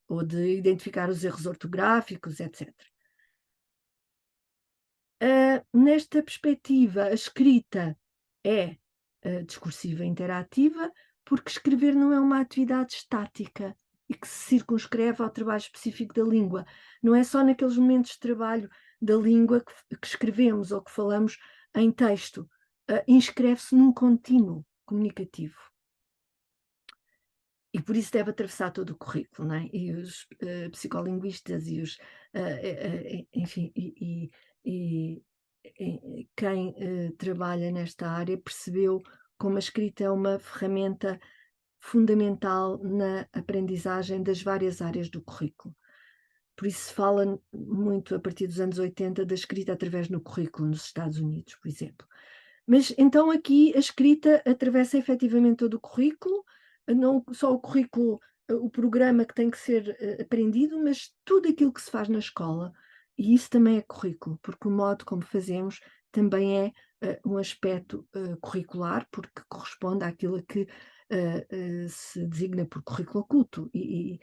ou de identificar os erros ortográficos, etc. Nesta perspectiva, a escrita é discursiva e interativa, porque escrever não é uma atividade estática e que se circunscreve ao trabalho específico da língua. Não é só naqueles momentos de trabalho da língua que escrevemos ou que falamos em texto. Inscreve-se num contínuo comunicativo. E por isso deve atravessar todo o currículo, não é? E os psicolinguistas e os, enfim, quem trabalha nesta área percebeu como a escrita é uma ferramenta fundamental na aprendizagem das várias áreas do currículo. Por isso se fala muito, a partir dos anos 80, da escrita através do currículo nos Estados Unidos, por exemplo. Mas então aqui a escrita atravessa efetivamente todo o currículo, não só o currículo, o programa que tem que ser aprendido, mas tudo aquilo que se faz na escola. E isso também é currículo, porque o modo como fazemos também é um aspecto curricular, porque corresponde àquilo que se designa por currículo oculto e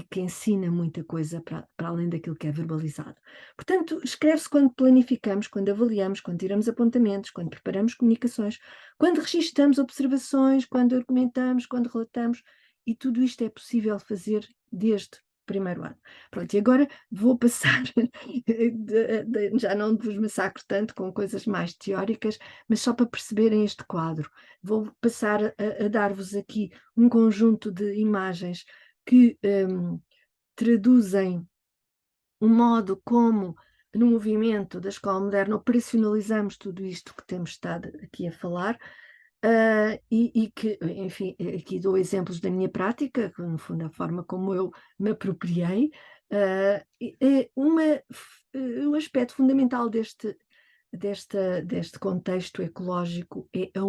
que ensina muita coisa para além daquilo que é verbalizado. Portanto, escreve-se quando planificamos, quando avaliamos, quando tiramos apontamentos, quando preparamos comunicações, quando registamos observações, quando argumentamos, quando relatamos, e tudo isto é possível fazer desde o primeiro ano. Pronto, e agora vou passar, já não vos massacro tanto com coisas mais teóricas, mas só para perceberem este quadro. Vou passar a dar-vos aqui um conjunto de imagens que traduzem o modo como, no movimento da escola moderna, operacionalizamos tudo isto que temos estado aqui a falar, e que, enfim, aqui dou exemplos da minha prática, que no fundo é a forma como eu me apropriei. Um aspecto fundamental deste contexto ecológico é a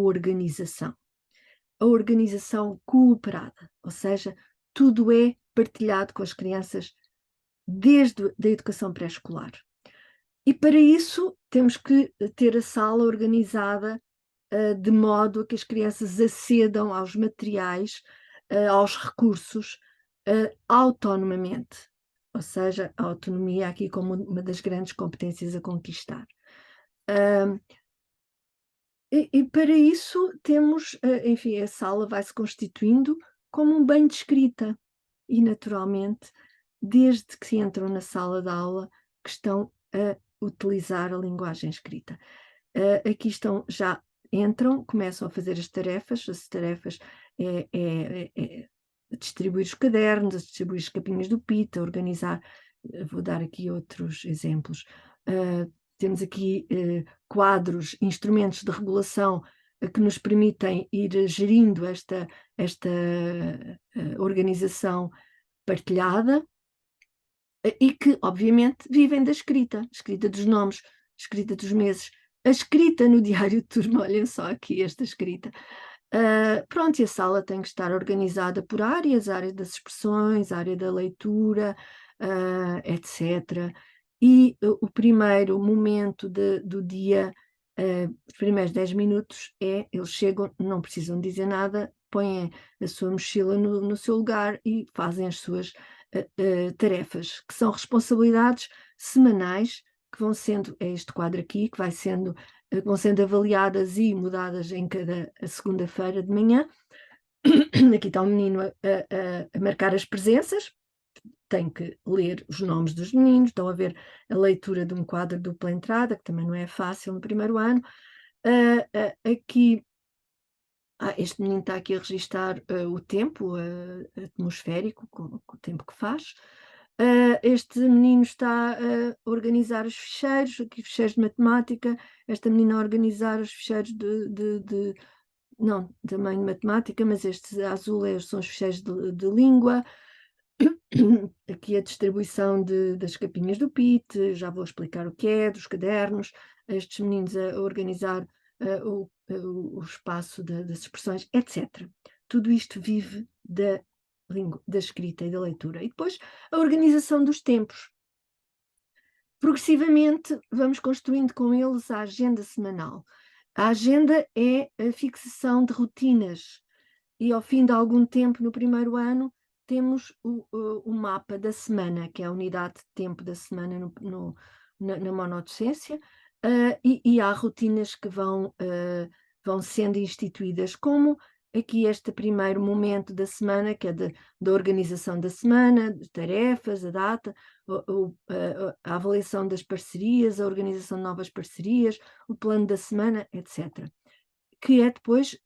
organização cooperada, ou seja, tudo é partilhado com as crianças desde a educação pré-escolar. E para isso temos que ter a sala organizada de modo a que as crianças acedam aos materiais, aos recursos, autonomamente. Ou seja, a autonomia aqui como uma das grandes competências a conquistar. E para isso temos, enfim, a sala vai se constituindo como um banho de escrita. E, naturalmente, desde que se entram na sala de aula, que estão a utilizar a linguagem escrita. Aqui entram, começam a fazer as tarefas é distribuir os cadernos, distribuir as capinhas do PIT, organizar, vou dar aqui outros exemplos. Temos aqui quadros, instrumentos de regulação que nos permitem ir gerindo esta organização partilhada e que, obviamente, vivem da escrita dos nomes, escrita dos meses, a escrita no diário de turma, olhem só aqui esta escrita. Pronto, e a sala tem que estar organizada por áreas, a área das expressões, a área da leitura, etc. E o primeiro momento do dia, os primeiros 10 minutos, eles chegam, não precisam dizer nada, põem a sua mochila no seu lugar e fazem as suas tarefas, que são responsabilidades semanais, que vão sendo, é este quadro aqui, que vão sendo avaliadas e mudadas em cada segunda-feira de manhã. Aqui está o menino a marcar as presenças, tem que ler os nomes dos meninos, estão a ver a leitura de um quadro dupla entrada, que também não é fácil no primeiro ano. Aqui, este menino está aqui a registar o tempo atmosférico, com o tempo que faz. Este menino está a organizar os ficheiros, aqui ficheiros de matemática, esta menina a organizar os ficheiros não, também de matemática, mas este azul são os ficheiros de língua. Aqui a distribuição das capinhas do PIT, já vou explicar o que é, dos cadernos, estes meninos a organizar o espaço das expressões, etc. Tudo isto vive da escrita e da leitura. E depois a organização dos tempos. Progressivamente vamos construindo com eles a agenda semanal. A agenda é a fixação de rotinas e ao fim de algum tempo no primeiro ano temos o mapa da semana, que é a unidade de tempo da semana na monodocência, e há rotinas que vão sendo instituídas, como aqui este primeiro momento da semana, que é da organização da semana, de tarefas, a data, a avaliação das parcerias, a organização de novas parcerias, o plano da semana, etc. Que é depois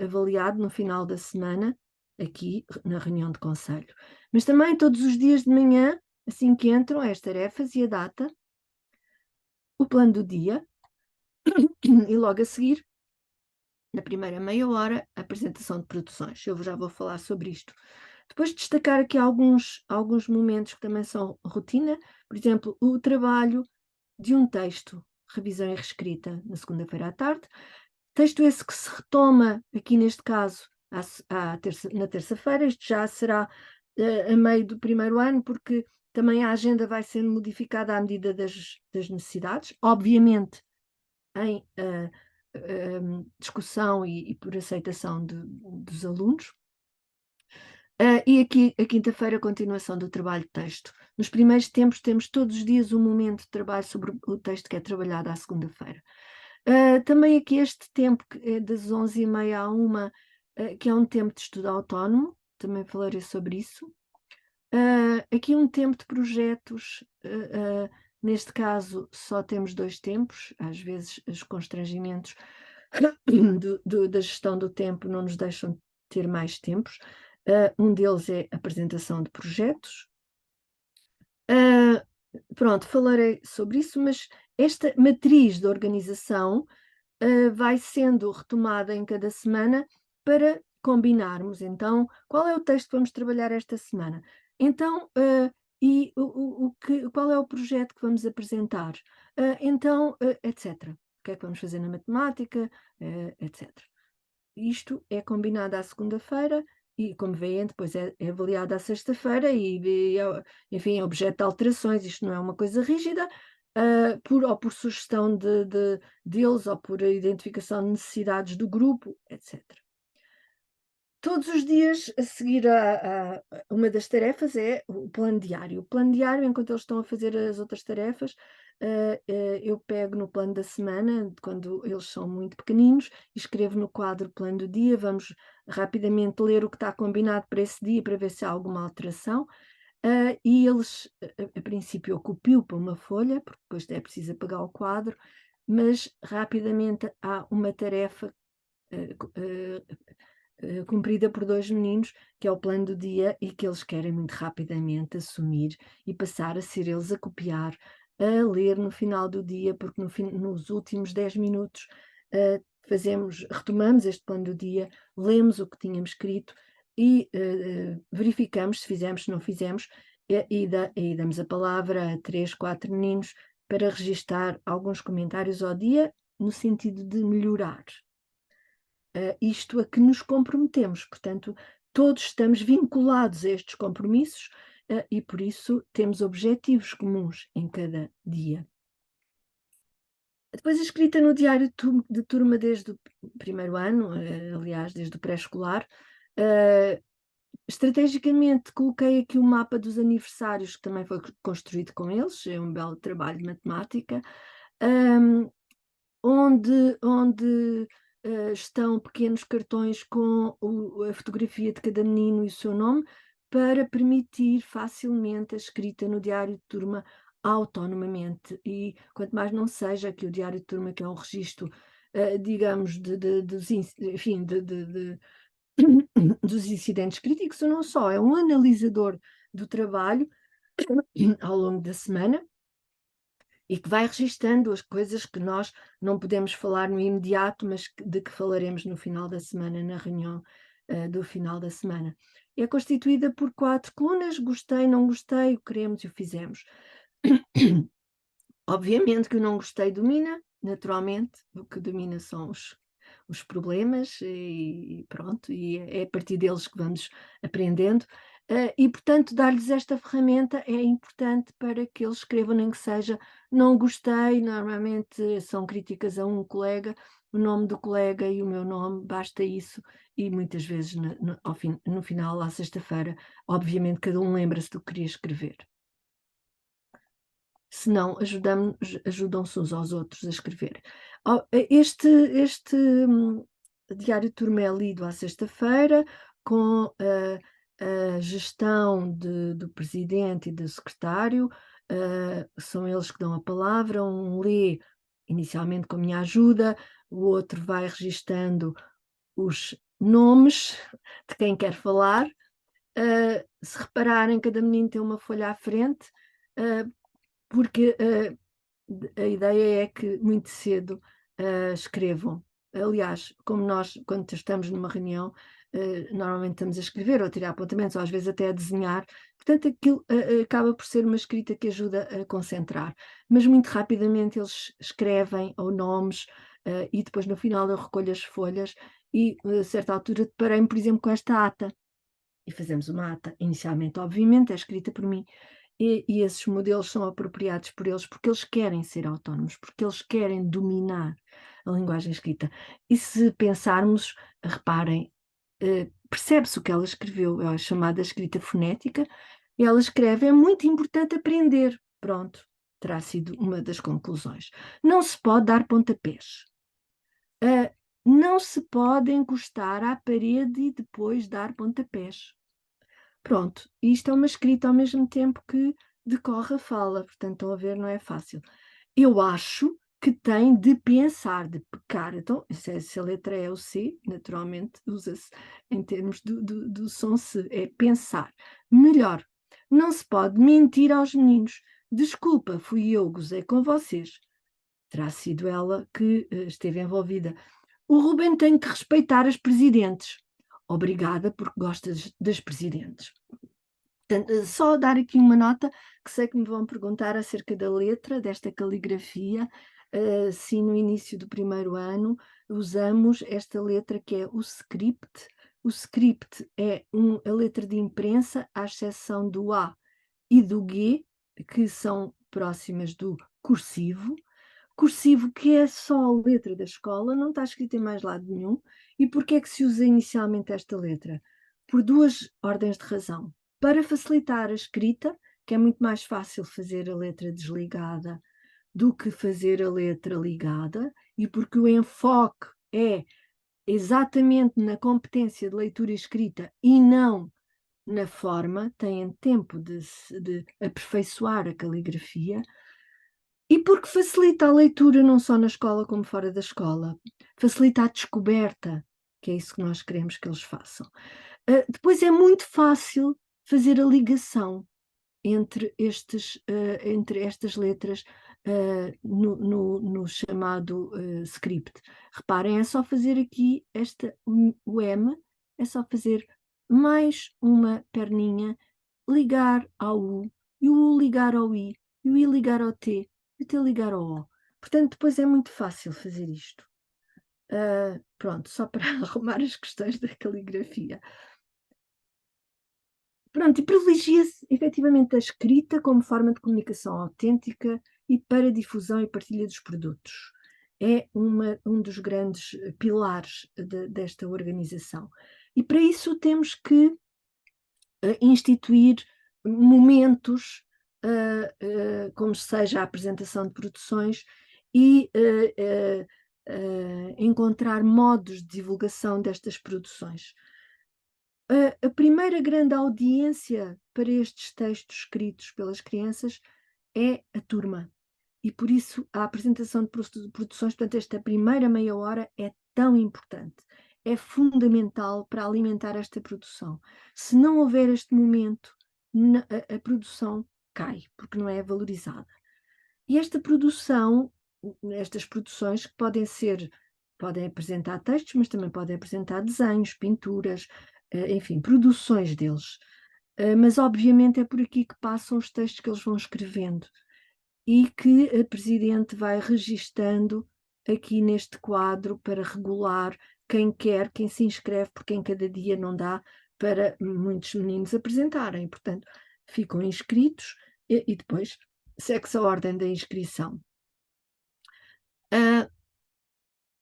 avaliado no final da semana, aqui na reunião de conselho. Mas também todos os dias de manhã, assim que entram as tarefas e a data, o plano do dia, e logo a seguir, na primeira meia hora, a apresentação de produções. Eu já vou falar sobre isto. Depois destacar aqui alguns momentos que também são rotina, por exemplo, o trabalho de um texto. revisão e reescrita na segunda-feira à tarde. Texto esse que se retoma, aqui neste caso, na terça-feira. Isto já será a meio do primeiro ano, porque também a agenda vai sendo modificada à medida das necessidades, obviamente em discussão e por aceitação dos alunos. E aqui, a quinta-feira, a continuação do trabalho de texto. Nos primeiros tempos temos todos os dias um momento de trabalho sobre o texto que é trabalhado à segunda-feira. Também aqui este tempo, que é das 11h30 à 1h, que é um tempo de estudo autónomo, também falarei sobre isso. Aqui um tempo de projetos, neste caso só temos 2 tempos, às vezes os constrangimentos da gestão do tempo não nos deixam ter mais tempos. Um deles é a apresentação de projetos. Pronto, falarei sobre isso, mas esta matriz de organização vai sendo retomada em cada semana para combinarmos, então, qual é o texto que vamos trabalhar esta semana? Então, qual é o projeto que vamos apresentar? Então, etc. O que é que vamos fazer na matemática, etc. Isto é combinado à segunda-feira e, como veem, depois é avaliado à sexta-feira enfim, é objeto de alterações. Isto não é uma coisa rígida, ou por sugestão deles, ou por identificação de necessidades do grupo, etc. Todos os dias a seguir uma das tarefas é o plano diário. O plano diário, enquanto eles estão a fazer as outras tarefas, eu pego no plano da semana, quando eles são muito pequeninos, e escrevo no quadro plano do dia. Vamos rapidamente ler o que está combinado para esse dia, para ver se há alguma alteração. E eles, a princípio, eu copio para uma folha, porque depois é preciso apagar o quadro, mas rapidamente há uma tarefa cumprida por 2 meninos, que é o plano do dia, e que eles querem muito rapidamente assumir e passar a ser eles a copiar, a ler no final do dia, porque nos últimos 10 minutos retomamos este plano do dia, lemos o que tínhamos escrito e verificamos se fizemos, se não fizemos, e damos a palavra a 3, 4 meninos para registar alguns comentários ao dia, no sentido de melhorar. Isto a que nos comprometemos, portanto, todos estamos vinculados a estes compromissos e por isso temos objetivos comuns em cada dia. Depois a escrita no diário de turma desde o primeiro ano, aliás, desde o pré-escolar. Estrategicamente coloquei aqui o mapa dos aniversários, que também foi construído com eles, é um belo trabalho de matemática, onde estão pequenos cartões com a fotografia de cada menino e o seu nome, para permitir facilmente a escrita no diário de turma autonomamente. E quanto mais não seja que o diário de turma, que é um registro, digamos, enfim, dos incidentes críticos, ou não só, é um analisador do trabalho ao longo da semana, e que vai registando as coisas que nós não podemos falar no imediato, mas de que falaremos no final da semana, na reunião do final da semana. É constituída por 4 colunas: gostei, não gostei, o queremos e o fizemos. Obviamente que o não gostei domina, naturalmente, o que domina são os problemas, e pronto, e é a partir deles que vamos aprendendo. E, portanto, dar-lhes esta ferramenta é importante para que eles escrevam, nem que seja não gostei. Normalmente são críticas a um colega, o nome do colega e o meu nome, basta isso, e muitas vezes no final, à sexta-feira, obviamente cada um lembra-se do que queria escrever. Se não, ajudam-se uns aos outros a escrever. Este diário de turma é lido à sexta-feira, com a gestão do presidente e do secretário. São eles que dão a palavra. Um lê inicialmente com a minha ajuda, o outro vai registando os nomes de quem quer falar. Se repararem, cada menino tem uma folha à frente, porque a ideia é que muito cedo escrevam. Aliás, como nós, quando estamos numa reunião, normalmente estamos a escrever ou a tirar apontamentos, ou às vezes até a desenhar. Portanto, aquilo acaba por ser uma escrita que ajuda a concentrar. Mas muito rapidamente eles escrevem ou nomes e depois no final eu recolho as folhas e a certa altura deparei-me, por exemplo, com esta ata. E fazemos uma ata. Inicialmente, obviamente, é escrita por mim. E esses modelos são apropriados por eles porque eles querem ser autónomos, porque eles querem dominar a linguagem escrita. E se pensarmos, reparem, percebe-se o que ela escreveu, é a chamada escrita fonética, e ela escreve, é muito importante aprender. Pronto, terá sido uma das conclusões. Não se pode dar pontapés. Não se pode encostar à parede e depois dar pontapés. Pronto, isto é uma escrita ao mesmo tempo que decorre a fala, portanto, estão a ver, não é fácil. Eu acho que tem de pensar, de pecar. Então, se a letra é o C, naturalmente usa-se em termos do som se, é pensar. Melhor, não se pode mentir aos meninos. Desculpa, fui eu, gozei com vocês. Terá sido ela que esteve envolvida. O Ruben tem que respeitar as presidentes. Obrigada porque gostas das presidentes. Portanto, só dar aqui uma nota, que sei que me vão perguntar acerca da letra, desta caligrafia, se no início do primeiro ano usamos esta letra que é o script. O script é a letra de imprensa, à exceção do A e do G, que são próximas do cursivo. Cursivo, que é só a letra da escola, não está escrito em mais lado nenhum. E por que é que se usa inicialmente esta letra? Por duas ordens de razão. Para facilitar a escrita, que é muito mais fácil fazer a letra desligada do que fazer a letra ligada, e porque o enfoque é exatamente na competência de leitura e escrita e não na forma, têm tempo de aperfeiçoar a caligrafia. E porque facilita a leitura não só na escola como fora da escola. Facilita a descoberta, que é isso que nós queremos que eles façam. Depois é muito fácil fazer a ligação entre estas letras no chamado script. Reparem, é só fazer aqui o M, é só fazer mais uma perninha, ligar ao U, e o U ligar ao I, e o I ligar ao T, e o T ligar ao O. Portanto, depois é muito fácil fazer isto. Pronto, só para arrumar as questões da caligrafia. Pronto, e privilegia-se efetivamente a escrita como forma de comunicação autêntica e para difusão e partilha dos produtos. É um dos grandes pilares desta organização. E para isso temos que instituir momentos, como seja a apresentação de produções, e encontrar modos de divulgação destas produções. A primeira grande audiência para estes textos escritos pelas crianças é a turma. E por isso a apresentação de produções, portanto, esta primeira meia hora é tão importante. É fundamental para alimentar esta produção. Se não houver este momento, a produção cai, porque não é valorizada. E esta produção, estas produções que podem apresentar textos, mas também podem apresentar desenhos, pinturas, enfim, produções deles. Mas obviamente é por aqui que passam os textos que eles vão escrevendo e que a Presidente vai registando aqui neste quadro para regular quem quer, quem se inscreve, porque em cada dia não dá para muitos meninos apresentarem. Portanto, ficam inscritos e depois segue-se a ordem da inscrição.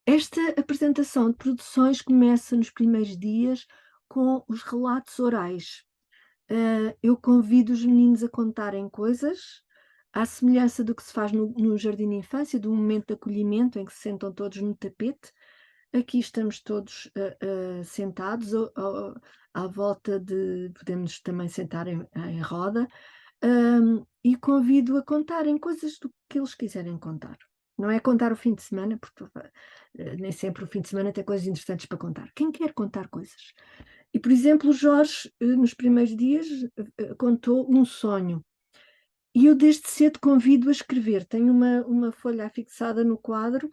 Esta apresentação de produções começa nos primeiros dias com os relatos orais. Eu convido os meninos a contarem coisas, à semelhança do que se faz no jardim de infância, do momento de acolhimento em que se sentam todos no tapete. Aqui estamos todos sentados à volta podemos também sentar em roda, e convido a contarem coisas do que eles quiserem contar. Não é contar o fim de semana, porque nem sempre o fim de semana tem coisas interessantes para contar. Quem quer contar coisas? E, por exemplo, o Jorge, nos primeiros dias, contou um sonho. E eu desde cedo convido a escrever. Tenho uma folha afixada no quadro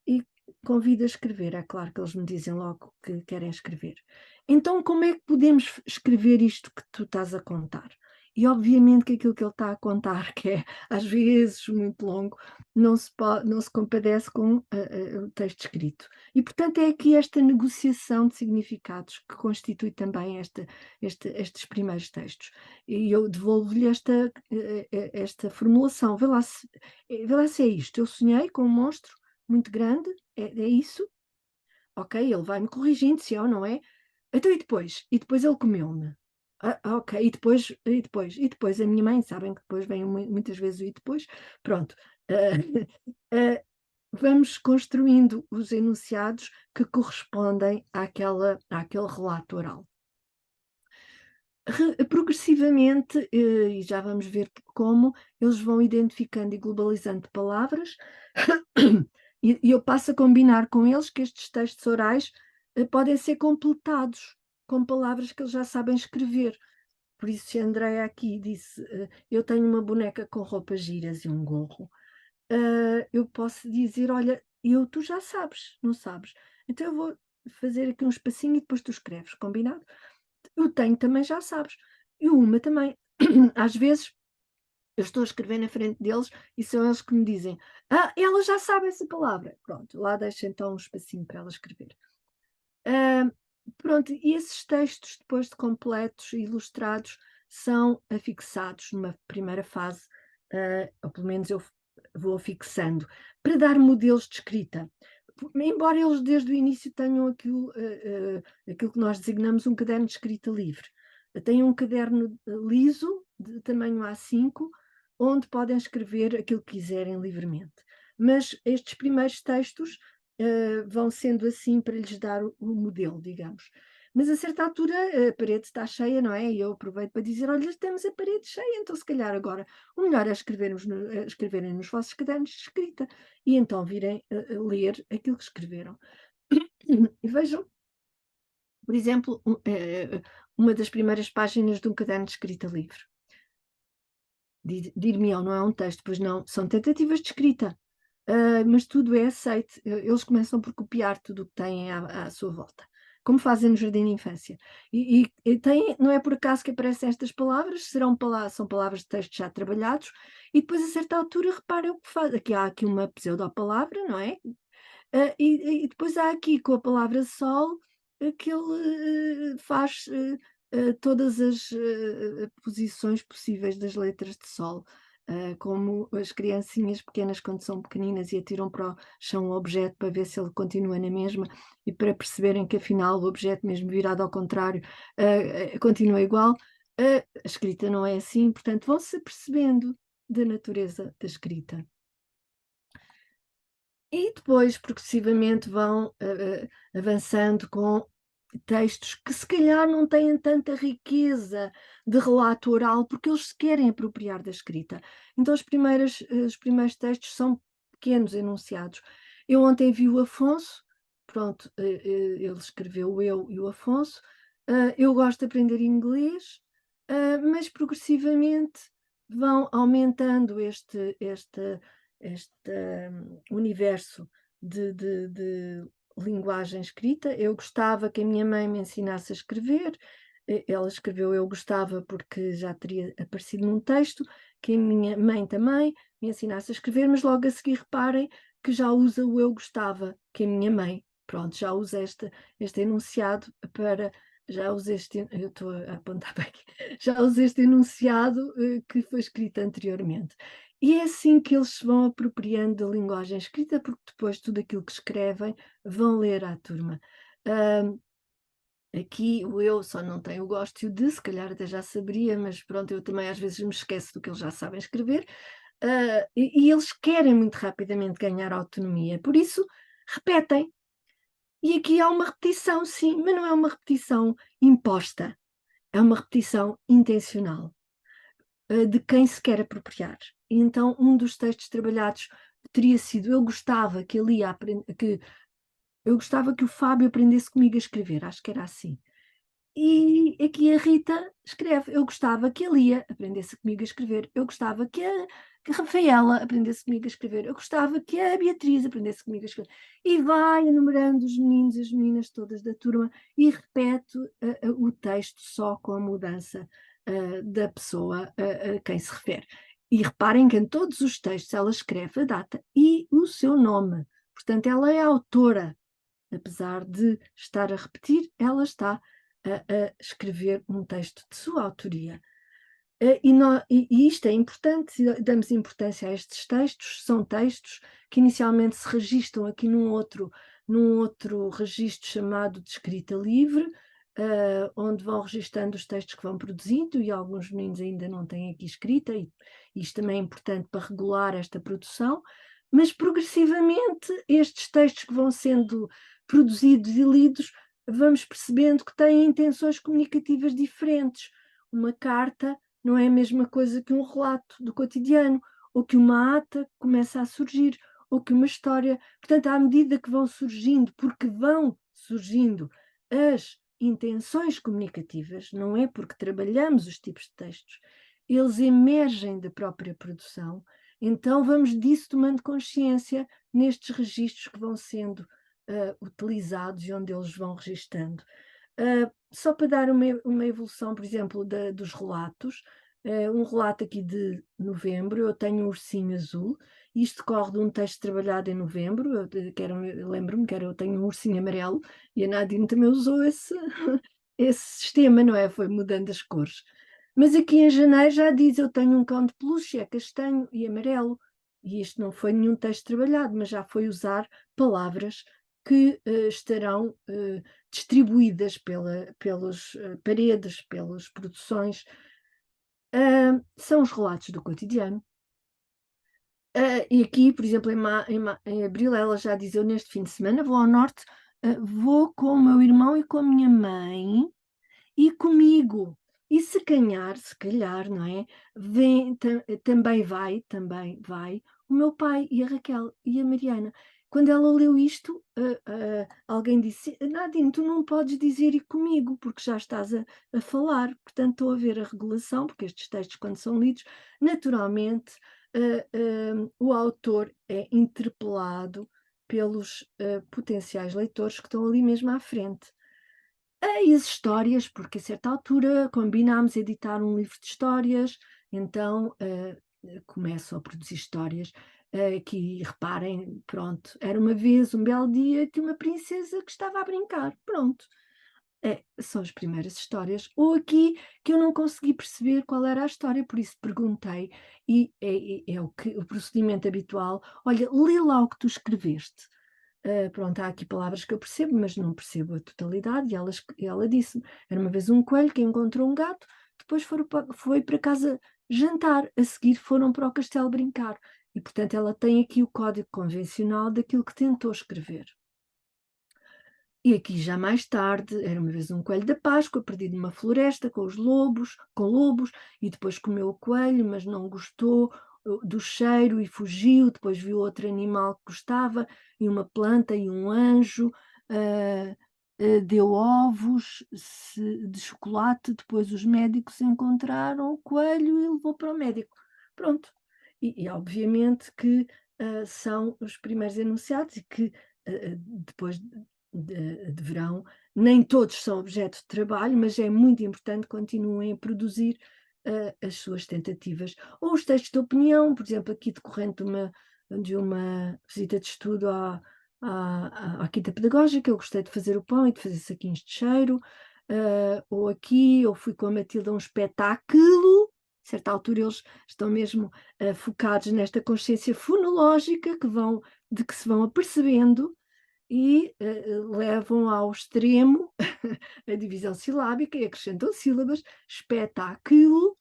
e convido a escrever. É claro que eles me dizem logo que querem escrever. Então, como é que podemos escrever isto que tu estás a contar? E obviamente que aquilo que ele está a contar, que é às vezes muito longo, não se compadece com o texto escrito. E, portanto, é aqui esta negociação de significados que constitui também estes primeiros textos. E eu devolvo-lhe esta formulação. Vê lá se é isto. Eu sonhei com um monstro muito grande, é isso? Ok, ele vai-me corrigindo se é ou não é. Então, e depois? E depois ele comeu-me. Ok, e depois a minha mãe, sabem que depois vem muitas vezes o e depois, pronto. Vamos construindo os enunciados que correspondem àquele relato oral. Progressivamente, e já vamos ver como, eles vão identificando e globalizando palavras, e eu passo a combinar com eles que estes textos orais podem ser completados com palavras que eles já sabem escrever. Por isso, se a Andréia aqui disse, eu tenho uma boneca com roupas giras e um gorro, eu posso dizer, olha, tu já sabes, não sabes? Então eu vou fazer aqui um espacinho e depois tu escreves, combinado? Eu tenho também, já sabes. E uma também. Às vezes eu estou a escrever na frente deles e são eles que me dizem: ela já sabe essa palavra. Pronto, lá deixa então um espacinho para ela escrever. Pronto, e esses textos, depois de completos e ilustrados, são afixados numa primeira fase, ou pelo menos eu vou fixando, para dar modelos de escrita. Embora eles desde o início tenham aquilo que nós designamos um caderno de escrita livre. Têm um caderno liso, de tamanho A5, onde podem escrever aquilo que quiserem livremente. Mas estes primeiros textos vão sendo assim para lhes dar o modelo, digamos. Mas a certa altura a parede está cheia, não é? E eu aproveito para dizer, olha, temos a parede cheia, então se calhar agora o melhor é escreverem nos vossos cadernos de escrita e então virem ler aquilo que escreveram. E vejam, por exemplo, uma das primeiras páginas de um caderno de escrita livre. Dir-me-ão, não é um texto, pois não, são tentativas de escrita. Mas tudo é aceite. Eles começam por copiar tudo o que têm à sua volta, como fazem no jardim de infância. E não é por acaso que aparecem estas palavras, são palavras de textos já trabalhados, e depois, a certa altura, reparem o que faz. Há aqui uma pseudopalavra, não é? E depois há aqui com a palavra sol, que ele faz todas as posições possíveis das letras de sol. Como as criancinhas pequenas, quando são pequeninas e atiram para o chão o objeto para ver se ele continua na mesma e para perceberem que afinal o objeto, mesmo virado ao contrário, continua igual. A escrita não é assim, portanto vão-se apercebendo da natureza da escrita. E depois, progressivamente, vão avançando com textos que se calhar não têm tanta riqueza de relato oral, porque eles se querem apropriar da escrita. Então os primeiros textos são pequenos enunciados. Eu ontem vi o Afonso, pronto, ele escreveu o eu e o Afonso. Eu gosto de aprender inglês, mas progressivamente vão aumentando este universo de linguagem escrita. Eu gostava que a minha mãe me ensinasse a escrever. Ela escreveu eu gostava porque já teria aparecido num texto, que a minha mãe também me ensinasse a escrever, mas logo a seguir reparem que já usa o eu gostava, que a minha mãe. Pronto, já usa este enunciado para... Já usei eu estou a apontar bem aqui, já usei este enunciado que foi escrito anteriormente. E é assim que eles se vão apropriando da linguagem escrita, porque depois tudo aquilo que escrevem vão ler à turma. Aqui o eu só não tem o gosto e o de, se calhar até já saberia, mas pronto, eu também às vezes me esqueço do que eles já sabem escrever. E eles querem muito rapidamente ganhar autonomia, por isso repetem. E aqui há uma repetição, sim, mas não é uma repetição imposta, é uma repetição intencional de quem se quer apropriar. E então, um dos textos trabalhados teria sido: eu gostava que ele ia aprender, eu gostava que o Fábio aprendesse comigo a escrever, acho que era assim. E aqui a Rita escreve: eu gostava que a Lia aprendesse comigo a escrever, eu gostava que a Rafaela aprendesse comigo a escrever, eu gostava que a Beatriz aprendesse comigo a escrever. E vai enumerando os meninos e as meninas todas da turma e repete o texto só com a mudança da pessoa a quem se refere. E reparem que em todos os textos ela escreve a data e o seu nome. Portanto, ela é a autora. Apesar de estar a repetir, ela está a escrever um texto de sua autoria. E isto é importante, damos importância a estes textos, são textos que inicialmente se registram aqui num outro registro chamado de escrita livre, onde vão registando os textos que vão produzindo, e alguns meninos ainda não têm aqui escrita, e isto também é importante para regular esta produção, mas progressivamente estes textos que vão sendo produzidos e lidos, vamos percebendo que têm intenções comunicativas diferentes. Uma carta não é a mesma coisa que um relato do cotidiano, ou que uma ata começa a surgir, ou que uma história. Portanto, à medida que vão surgindo, porque vão surgindo as intenções comunicativas, não é porque trabalhamos os tipos de textos, eles emergem da própria produção, então vamos disso tomando consciência nestes registros que vão sendo utilizados e onde eles vão registando. Só para dar uma evolução, por exemplo, dos relatos, um relato aqui de novembro, eu tenho um ursinho azul, isto decorre de um texto trabalhado em novembro, eu lembro-me que eu tenho um ursinho amarelo, e a Nadine também usou esse sistema, não é? Foi mudando as cores. Mas aqui em janeiro já diz, eu tenho um cão de peluche, é castanho e amarelo, e isto não foi nenhum texto trabalhado, mas já foi usar palavras que estarão distribuídas pelas paredes, pelas produções. São os relatos do cotidiano. E aqui, por exemplo, em abril, ela já diz: eu neste fim de semana vou ao norte, vou com o meu irmão e com a minha mãe e comigo. E se calhar, não é? Também vai o meu pai e a Raquel e a Mariana. Quando ela leu isto, alguém disse: Nadine, tu não podes dizer ir comigo, porque já estás a falar. Portanto, estou a ver a regulação, porque estes textos, quando são lidos, naturalmente, o autor é interpelado pelos potenciais leitores que estão ali mesmo à frente. E as histórias, porque a certa altura combinámos editar um livro de histórias, então começo a produzir histórias que, reparem, pronto, era uma vez, um belo dia, que uma princesa que estava a brincar, pronto. São as primeiras histórias, ou aqui que eu não consegui perceber qual era a história, por isso perguntei, e é o procedimento habitual: olha, lê lá o que tu escreveste. Pronto, há aqui palavras que eu percebo, mas não percebo a totalidade, e ela disse-me: era uma vez um coelho que encontrou um gato, depois foi para casa jantar, a seguir foram para o castelo brincar, e portanto ela tem aqui o código convencional daquilo que tentou escrever. E aqui já mais tarde, era uma vez um coelho da Páscoa, perdido numa floresta com lobos, e depois comeu o coelho, mas não gostou do cheiro e fugiu. Depois viu outro animal que gostava, e uma planta e um anjo, deu ovos de chocolate. Depois os médicos encontraram o coelho e levou para o médico. Pronto. E obviamente que são os primeiros enunciados, e que depois de verão, nem todos são objeto de trabalho, mas é muito importante que continuem a produzir as suas tentativas. Ou os textos de opinião, por exemplo, aqui decorrente de uma visita de estudo à Quinta Pedagógica, eu gostei de fazer o pão e de fazer saquinhos de cheiro, ou aqui eu fui com a Matilde a um espetáculo. A certa altura eles estão mesmo focados nesta consciência fonológica de que se vão apercebendo, e levam ao extremo a divisão silábica e acrescentam sílabas, espetáculo,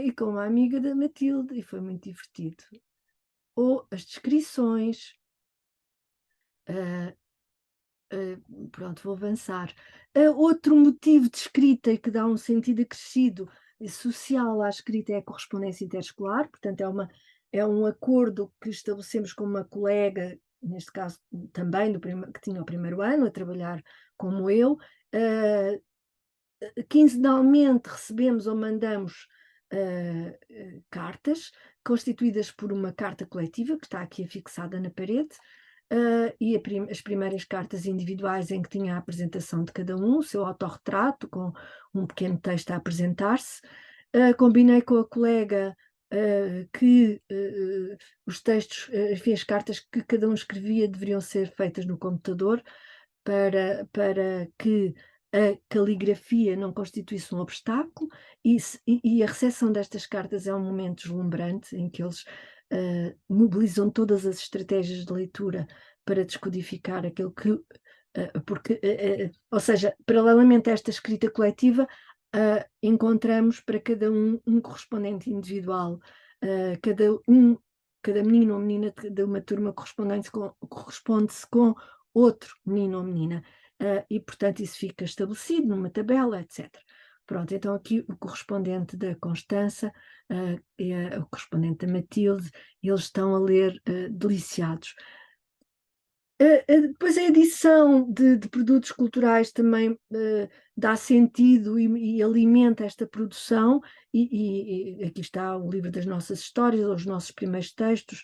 e com uma amiga da Matilde, e foi muito divertido. Ou as descrições, pronto, vou avançar. Outro motivo de escrita e que dá um sentido acrescido e social à escrita é a correspondência interescolar, portanto é um acordo que estabelecemos com uma colega, neste caso também que tinha o primeiro ano, a trabalhar como eu, quinzenalmente recebemos ou mandamos cartas, constituídas por uma carta coletiva, que está aqui afixada na parede, e as primeiras cartas individuais em que tinha a apresentação de cada um, o seu autorretrato, com um pequeno texto a apresentar-se. Combinei com a colega que os textos, enfim, as cartas que cada um escrevia deveriam ser feitas no computador para que a caligrafia não constituísse um obstáculo, e a recepção destas cartas é um momento deslumbrante em que eles mobilizam todas as estratégias de leitura para descodificar aquilo que. Ou seja, paralelamente a esta escrita coletiva, encontramos para cada um correspondente individual, cada menino ou menina de uma turma corresponde-se com outro menino ou menina, e portanto isso fica estabelecido numa tabela, etc. Pronto, então aqui o correspondente da Constança e o correspondente da Matilde, eles estão a ler deliciados. Depois a edição de produtos culturais também dá sentido e alimenta esta produção, e aqui está o livro das nossas histórias, ou os nossos primeiros textos,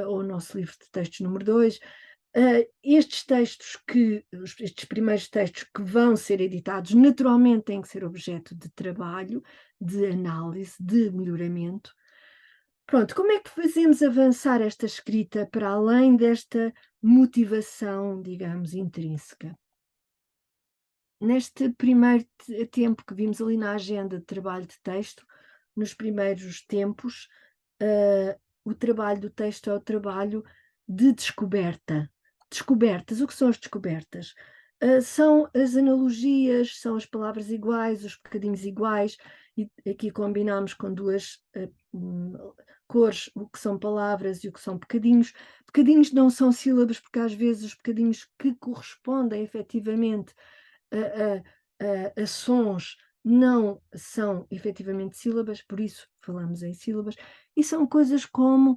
ou o nosso livro de textos número 2. Estes primeiros textos que vão ser editados, naturalmente têm que ser objeto de trabalho, de análise, de melhoramento. Pronto, como é que fazemos avançar esta escrita para além desta motivação, digamos, intrínseca? Neste primeiro tempo que vimos ali na agenda de trabalho de texto, nos primeiros tempos, o trabalho do texto é o trabalho de descoberta. Descobertas, o que são as descobertas? São as analogias, são as palavras iguais, os bocadinhos iguais, e aqui combinamos com duas cores, o que são palavras e o que são bocadinhos. Bocadinhos não são sílabas, porque às vezes os bocadinhos que correspondem efetivamente a sons não são efetivamente sílabas, por isso falamos em sílabas, e são coisas como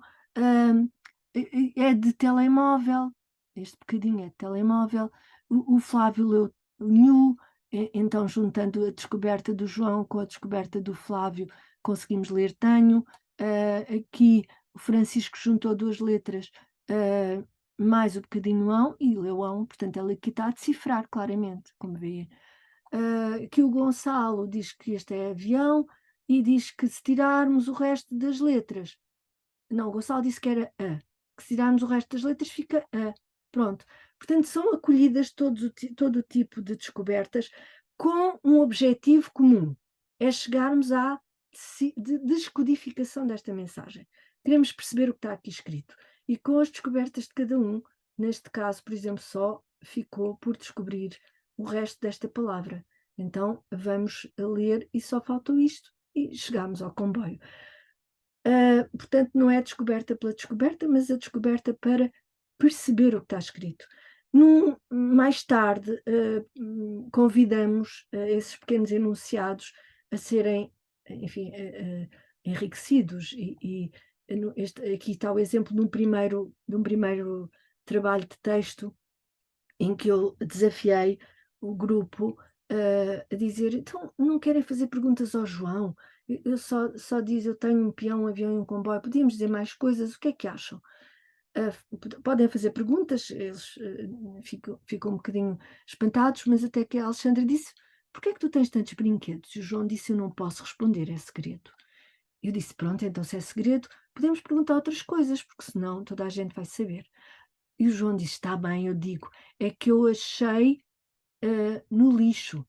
é de telemóvel, este bocadinho é de telemóvel, o Flávio leu o New, então juntando a descoberta do João com a descoberta do Flávio, conseguimos ler tenho. Aqui o Francisco juntou duas letras, mais o bocadinho ão, e leu ão, portanto ele aqui está a decifrar claramente, como vê. Que o Gonçalo diz que este é avião, e diz que se tirarmos o resto das letras, não, o Gonçalo disse que era a, que se tirarmos o resto das letras fica a, pronto. Portanto, são acolhidas todo o tipo de descobertas com um objetivo comum, é chegarmos à descodificação desta mensagem. Queremos perceber o que está aqui escrito, e com as descobertas de cada um, neste caso, por exemplo, só ficou por descobrir o resto desta palavra. Então, vamos a ler e só faltou isto, e chegamos ao comboio. Portanto, não é a descoberta pela descoberta, mas a descoberta para perceber o que está escrito. Mais tarde, convidamos esses pequenos enunciados a serem, enfim, enriquecidos, e aqui está o exemplo de um primeiro trabalho de texto em que eu desafiei o grupo a dizer, então não querem fazer perguntas ao João? Eu só diz, eu tenho um peão, um avião e um comboio, podíamos dizer mais coisas, o que é que acham? Podem fazer perguntas, eles ficam um bocadinho espantados, mas até que a Alexandra disse, porquê é que tu tens tantos brinquedos? E o João disse, eu não posso responder, é segredo. Eu disse, pronto, então se é segredo, podemos perguntar outras coisas, porque senão toda a gente vai saber. E o João disse, está bem, eu digo, é que eu achei no lixo,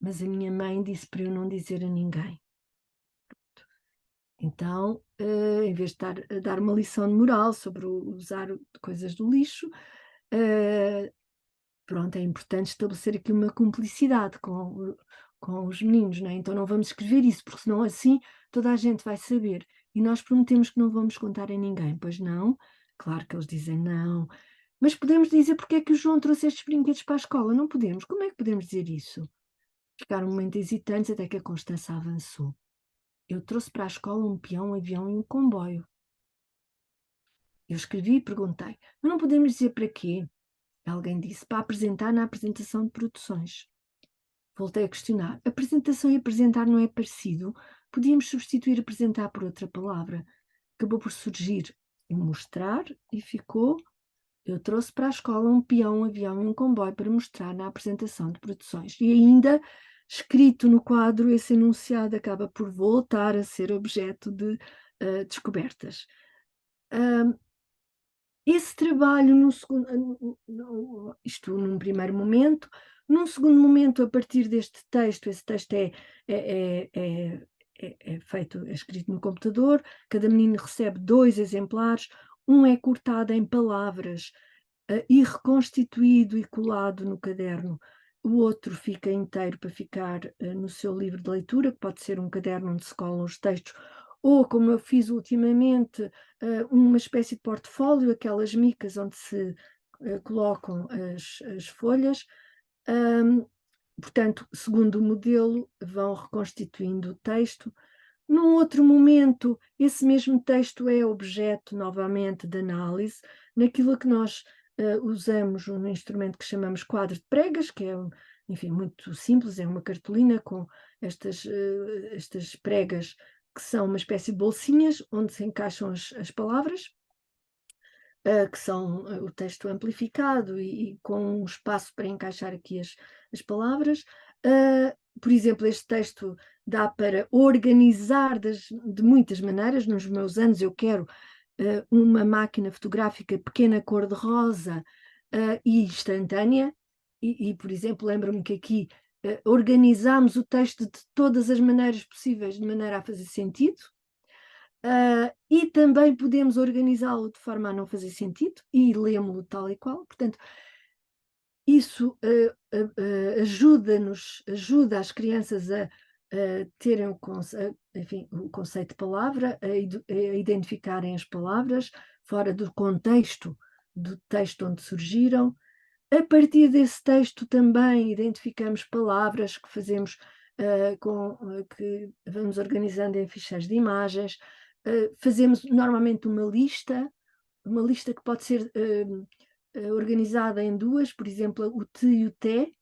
mas a minha mãe disse para eu não dizer a ninguém. Então, em vez de estar a dar uma lição de moral sobre usar coisas do lixo, pronto, é importante estabelecer aqui uma cumplicidade com os meninos, não é? Então não vamos escrever isso, porque senão assim toda a gente vai saber. E nós prometemos que não vamos contar a ninguém, pois não? Claro que eles dizem não. Mas podemos dizer porque é que o João trouxe estes brinquedos para a escola? Não podemos. Como é que podemos dizer isso? Ficaram um momento hesitantes até que a Constança avançou. Eu trouxe para a escola um peão, um avião e um comboio. Eu escrevi e perguntei, mas não podemos dizer para quê? Alguém disse, para apresentar na apresentação de produções. voltei a questionar. Apresentação e apresentar não é parecido? Podíamos substituir apresentar por outra palavra. Acabou por surgir o mostrar e ficou: eu trouxe para a escola um peão, um avião e um comboio para mostrar na apresentação de produções. E ainda, escrito no quadro, esse enunciado acaba por voltar a ser objeto de descobertas. Esse trabalho, isto num primeiro momento, num segundo momento, a partir deste texto, esse texto é feito, é escrito no computador, cada menino recebe 2 exemplares, um é cortado em palavras e reconstituído e colado no caderno, o outro fica inteiro para ficar no seu livro de leitura, que pode ser um caderno onde se colam os textos, ou, como eu fiz ultimamente, uma espécie de portfólio, aquelas micas onde se colocam as folhas. Portanto, segundo o modelo, vão reconstituindo o texto. Num outro momento, esse mesmo texto é objeto, novamente, de análise, naquilo que nós usamos um instrumento que chamamos quadro de pregas, que é, enfim, muito simples, é uma cartolina com estas pregas que são uma espécie de bolsinhas onde se encaixam as palavras, que são o texto amplificado e com um espaço para encaixar aqui as palavras. Por exemplo, este texto dá para organizar de muitas maneiras. Nos meus anos eu quero uma máquina fotográfica pequena cor-de-rosa e instantânea, e, por exemplo, lembro-me que aqui organizámos o texto de todas as maneiras possíveis, de maneira a fazer sentido, e também podemos organizá-lo de forma a não fazer sentido, e lemos-lo tal e qual. Portanto, isso ajuda as crianças a terem o conceito de palavra, a identificarem as palavras fora do contexto do texto onde surgiram. A partir desse texto também identificamos palavras que fazemos que vamos organizando em ficheiros de imagens. Fazemos normalmente uma lista que pode ser organizada em 2, por exemplo, o T e o T,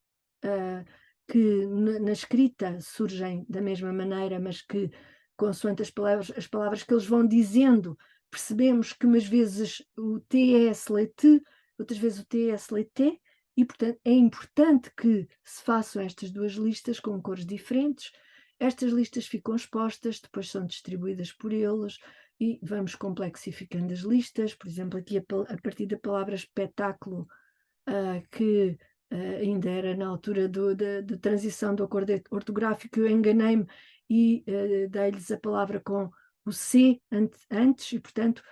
que na escrita surgem da mesma maneira, mas que, consoante as palavras que eles vão dizendo, percebemos que umas vezes o T se lê T, outras vezes o T se lê T, e, portanto, é importante que se façam estas 2 listas com cores diferentes. Estas listas ficam expostas, depois são distribuídas por eles, e vamos complexificando as listas. Por exemplo, aqui a partir da palavra espetáculo, que ainda era na altura da transição do acordo ortográfico, eu enganei-me e dei-lhes a palavra com o C antes, e, portanto,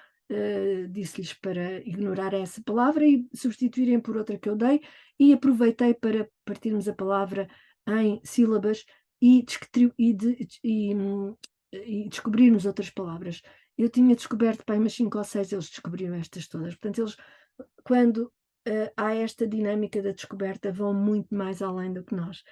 disse-lhes para ignorar essa palavra e substituírem por outra que eu dei, e aproveitei para partirmos a palavra em sílabas e descobrirmos outras palavras. Eu tinha descoberto para umas 5 ou 6, eles descobriram estas todas. Portanto, eles, quando há esta dinâmica da descoberta, vão muito mais além do que nós.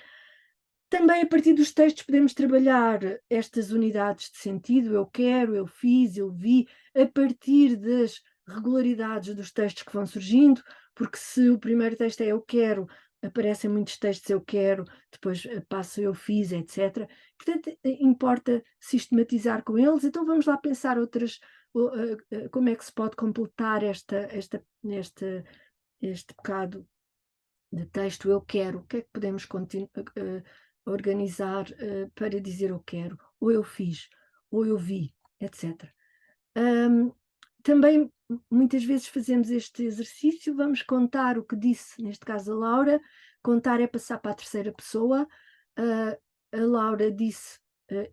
Também, a partir dos textos, podemos trabalhar estas unidades de sentido: eu quero, eu fiz, eu vi, a partir das regularidades dos textos que vão surgindo, porque se o primeiro texto é eu quero, aparecem muitos textos eu quero, depois passa eu fiz, etc. Portanto, importa sistematizar com eles. Então vamos lá pensar como é que se pode completar este bocado de texto eu quero. O que é que podemos organizar para dizer eu quero, ou eu fiz, ou eu vi, etc. Também muitas vezes fazemos este exercício, vamos contar o que disse, neste caso a Laura. Contar é passar para a terceira pessoa. A Laura disse: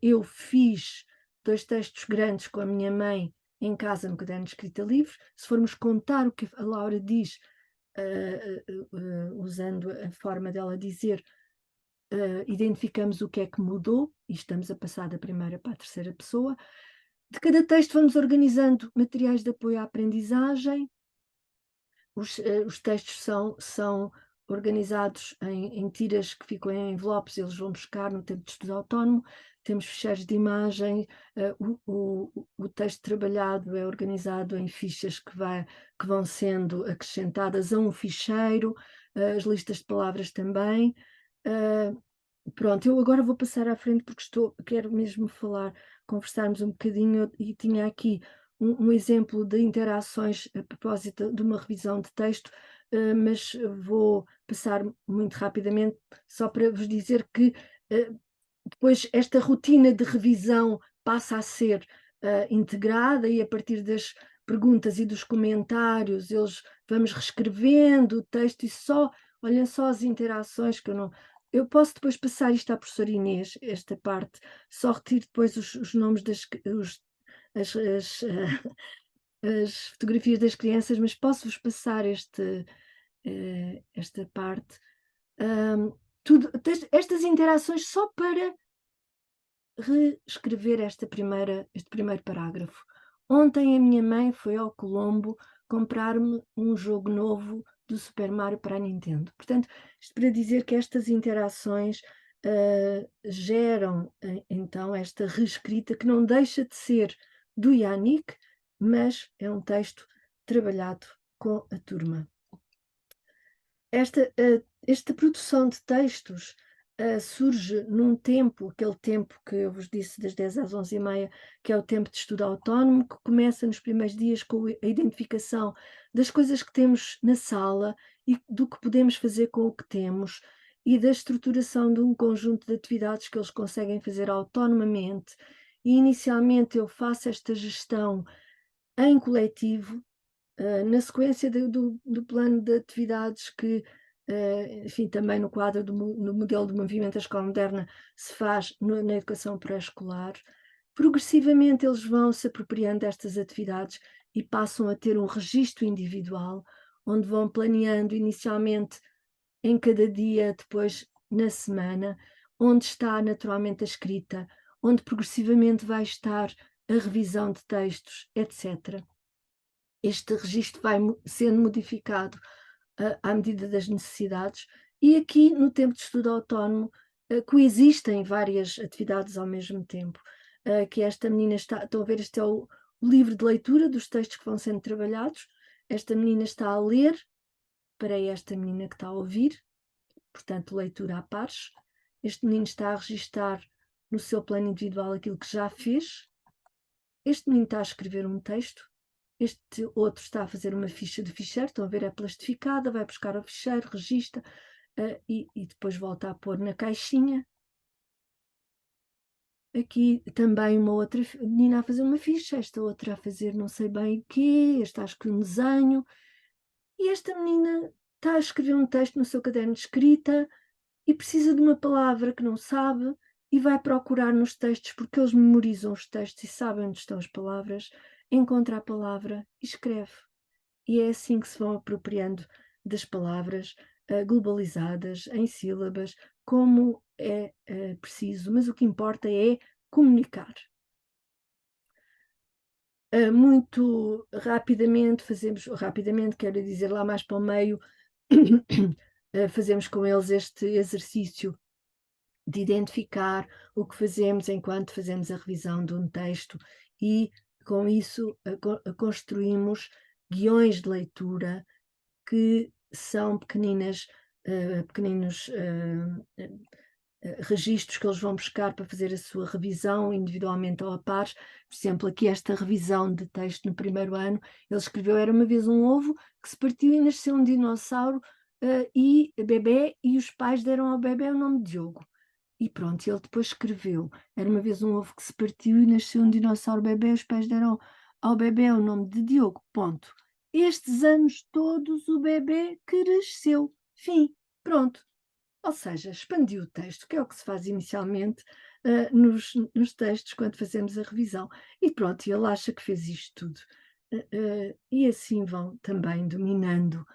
eu fiz 2 textos grandes com a minha mãe em casa no caderno de escrita livre. Se formos contar o que a Laura diz, usando a forma dela dizer, identificamos o que é que mudou e estamos a passar da primeira para a terceira pessoa. De cada texto vamos organizando materiais de apoio à aprendizagem. Os textos são organizados em tiras que ficam em envelopes, eles vão buscar no tempo de estudo autónomo. Temos ficheiros de imagem, o texto trabalhado é organizado em fichas que vão sendo acrescentadas a um ficheiro, as listas de palavras também. Pronto, eu agora vou passar à frente porque quero mesmo conversarmos um bocadinho e tinha aqui um exemplo de interações a propósito de uma revisão de texto, mas vou passar muito rapidamente só para vos dizer que depois esta rotina de revisão passa a ser integrada e a partir das perguntas e dos comentários vamos reescrevendo o texto e olhem só as interações que eu posso depois passar isto à professora Inês, esta parte, só retiro depois os nomes as, as, as fotografias das crianças, mas posso-vos passar esta parte. Estas interações só para reescrever este primeiro parágrafo. Ontem a minha mãe foi ao Colombo comprar-me um jogo novo do Super Mario para a Nintendo. Portanto, isto para dizer que estas interações geram então esta reescrita que não deixa de ser do Yannick, mas é um texto trabalhado com a turma. Esta produção de textos surge num tempo, aquele tempo que eu vos disse das 10 às 11h30, que é o tempo de estudo autónomo, que começa nos primeiros dias com a identificação das coisas que temos na sala e do que podemos fazer com o que temos e da estruturação de um conjunto de atividades que eles conseguem fazer autonomamente. E inicialmente eu faço esta gestão em coletivo, na sequência do plano de atividades que, enfim, também no quadro no modelo de movimento da escola moderna se faz na educação pré-escolar, progressivamente eles vão se apropriando destas atividades e passam a ter um registro individual, onde vão planeando inicialmente em cada dia, depois na semana, onde está naturalmente a escrita, onde progressivamente vai estar a revisão de textos, etc. Este registro vai sendo modificado à medida das necessidades e aqui no tempo de estudo autónomo coexistem várias atividades ao mesmo tempo, que esta menina estão a ver, este é o livro de leitura dos textos que vão sendo trabalhados, esta menina está a ler para esta menina que está a ouvir, portanto leitura a pares, este menino está a registar no seu plano individual aquilo que já fez, este menino está a escrever um texto, este outro está a fazer uma ficha de ficheiro, estão a ver, é plastificada, vai buscar o ficheiro, registra e depois volta a pôr na caixinha. Aqui também uma outra menina a fazer uma ficha, esta outra a fazer não sei bem o quê, esta acho que um desenho. E esta menina está a escrever um texto no seu caderno de escrita e precisa de uma palavra que não sabe e vai procurar nos textos, porque eles memorizam os textos e sabem onde estão as palavras, encontra a palavra e escreve. E é assim que se vão apropriando das palavras globalizadas, em sílabas, como é preciso, mas o que importa é comunicar. Muito rapidamente, quero dizer lá mais para o meio, fazemos com eles este exercício de identificar o que fazemos enquanto fazemos a revisão de um texto e, com isso, construímos guiões de leitura que são pequeninos registros que eles vão buscar para fazer a sua revisão individualmente ou a pares. Por exemplo, aqui esta revisão de texto no primeiro ano, ele escreveu: era uma vez um ovo que se partiu e nasceu um dinossauro e bebê, e os pais deram ao bebê o nome de Diogo. E pronto, ele depois escreveu: era uma vez um ovo que se partiu e nasceu um dinossauro bebê, e os pais deram ao bebê o nome de Diogo. Ponto. Estes anos todos o bebê cresceu. Fim. Pronto. Ou seja, expandiu o texto, que é o que se faz inicialmente nos textos quando fazemos a revisão. E pronto, ele acha que fez isto tudo. E assim vão também dominando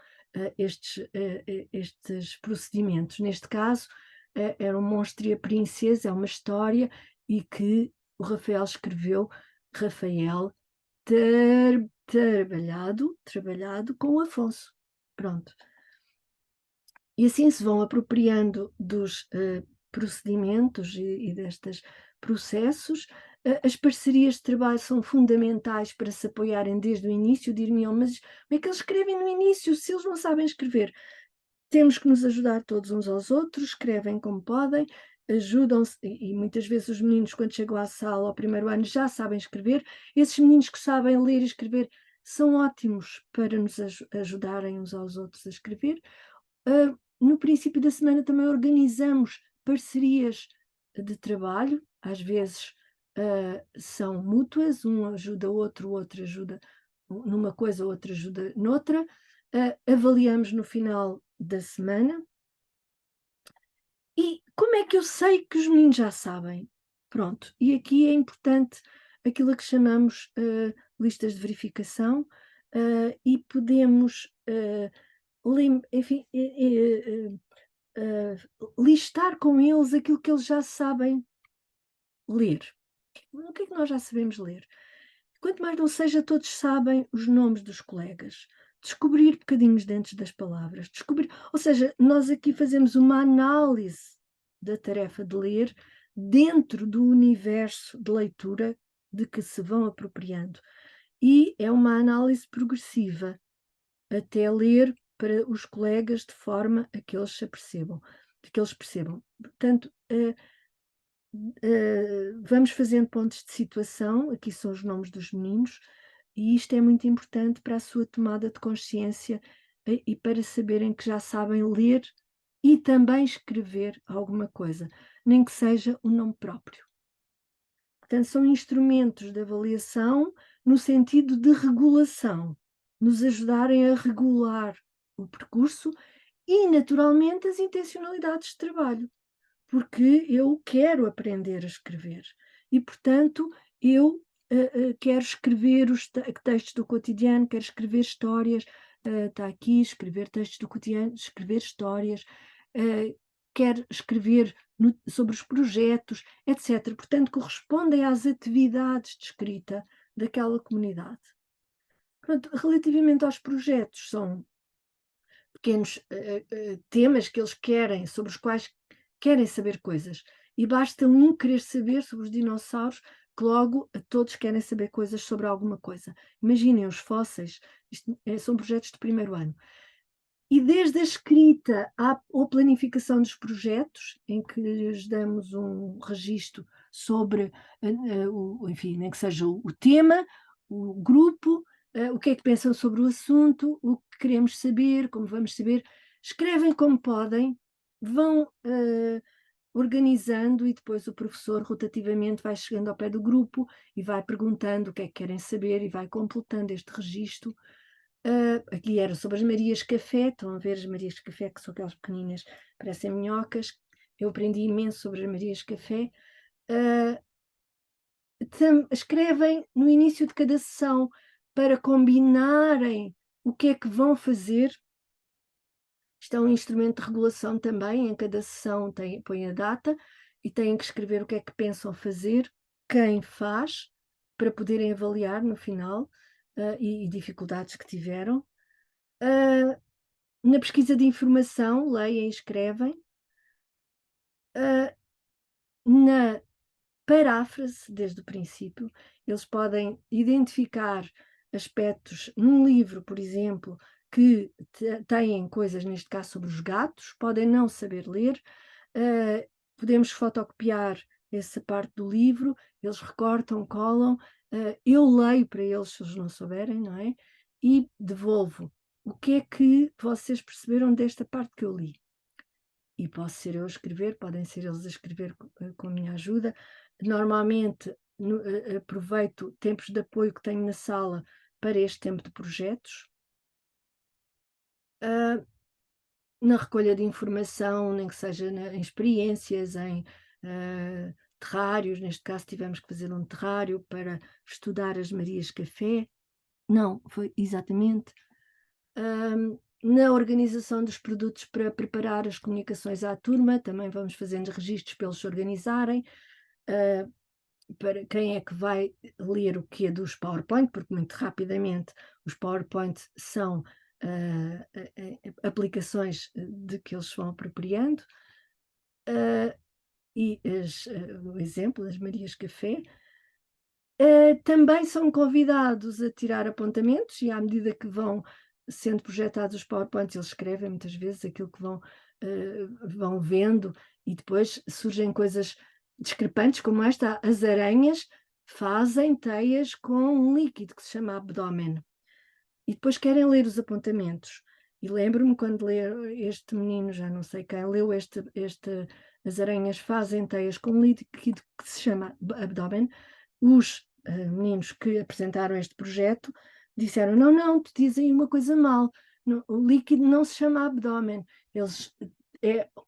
estes procedimentos. Neste caso, era um Monstro e a Princesa, é uma história, e que o Rafael escreveu, Rafael trabalhado com o Afonso. Pronto. E assim se vão apropriando dos procedimentos e destes processos. As parcerias de trabalho são fundamentais para se apoiarem desde o início. Dir-me-ão, mas como é que eles escrevem no início se eles não sabem escrever? Temos que nos ajudar todos uns aos outros, escrevem como podem, ajudam-se, e muitas vezes os meninos, quando chegam à sala ao primeiro ano, já sabem escrever. Esses meninos que sabem ler e escrever são ótimos para nos ajudarem uns aos outros a escrever. No princípio da semana também organizamos parcerias de trabalho, às vezes são mútuas, um ajuda o outro ajuda numa coisa, o outro ajuda noutra. Avaliamos no final da semana. E como é que eu sei que os meninos já sabem? Pronto, e aqui é importante aquilo a que chamamos listas de verificação, e podemos, enfim, listar com eles aquilo que eles já sabem ler. O que é que nós já sabemos ler? Quanto mais não seja, todos sabem os nomes dos colegas. Descobrir bocadinhos dentro das palavras. Descobrir, ou seja, nós aqui fazemos uma análise da tarefa de ler dentro do universo de leitura de que se vão apropriando. E é uma análise progressiva, até ler para os colegas de forma a que eles se apercebam, que eles percebam. Portanto, vamos fazendo pontos de situação, aqui são os nomes dos meninos, e isto é muito importante para a sua tomada de consciência e para saberem que já sabem ler e também escrever alguma coisa, nem que seja o nome próprio. Portanto, são instrumentos de avaliação no sentido de regulação, nos ajudarem a regular o percurso e, naturalmente, as intencionalidades de trabalho, porque eu quero aprender a escrever e, portanto, eu quero escrever os textos do cotidiano, quero escrever histórias, está aqui, escrever textos do cotidiano, escrever histórias, quero escrever sobre os projetos, etc. Portanto, correspondem às atividades de escrita daquela comunidade. Portanto, relativamente aos projetos, são pequenos temas que eles querem, sobre os quais querem saber coisas. E basta um querer saber sobre os dinossauros, que logo todos querem saber coisas sobre alguma coisa. Imaginem os fósseis, isto são projetos de primeiro ano. E desde a escrita ou planificação dos projetos, em que lhes damos um registro sobre, enfim, nem que seja o tema, o grupo, o que é que pensam sobre o assunto, o que queremos saber, como vamos saber, escrevem como podem, vão organizando e depois o professor rotativamente vai chegando ao pé do grupo e vai perguntando o que é que querem saber e vai completando este registro. Aqui era sobre as Marias Café, estão a ver as Marias Café, que são aquelas pequeninas, parecem minhocas. Eu aprendi imenso sobre as Marias Café. Escrevem no início de cada sessão para combinarem o que é que vão fazer. Isto é um instrumento de regulação também, em cada sessão põe a data e têm que escrever o que é que pensam fazer, quem faz, para poderem avaliar no final, e dificuldades que tiveram. Na pesquisa de informação, leem e escrevem. Na paráfrase, desde o princípio, eles podem identificar aspectos num livro, por exemplo, que têm coisas, neste caso, sobre os gatos, podem não saber ler, podemos fotocopiar essa parte do livro, eles recortam, colam, eu leio para eles se eles não souberem, não é? E devolvo. O que é que vocês perceberam desta parte que eu li? E posso ser eu a escrever, podem ser eles a escrever com a minha ajuda. Normalmente aproveito tempos de apoio que tenho na sala para este tempo de projetos. Na recolha de informação, nem que seja em experiências, em terrários, neste caso tivemos que fazer um terrário para estudar as Marias Café. Não, foi exatamente. Na organização dos produtos para preparar as comunicações à turma, também vamos fazendo registros para eles se organizarem. Para quem é que vai ler o que é dos PowerPoint, porque muito rapidamente os PowerPoint são aplicações de que eles vão apropriando, e o exemplo das Marias Café. Também são convidados a tirar apontamentos e à medida que vão sendo projetados os PowerPoints, eles escrevem muitas vezes aquilo que vão vendo E depois surgem coisas discrepantes como esta: as aranhas fazem teias com um líquido que se chama abdômen. E depois querem ler os apontamentos. E lembro-me quando este menino, já não sei quem, leu as aranhas fazem teias com um líquido que se chama abdômen. Os meninos que apresentaram este projeto disseram: não, te dizem uma coisa mal, o líquido não se chama abdômen,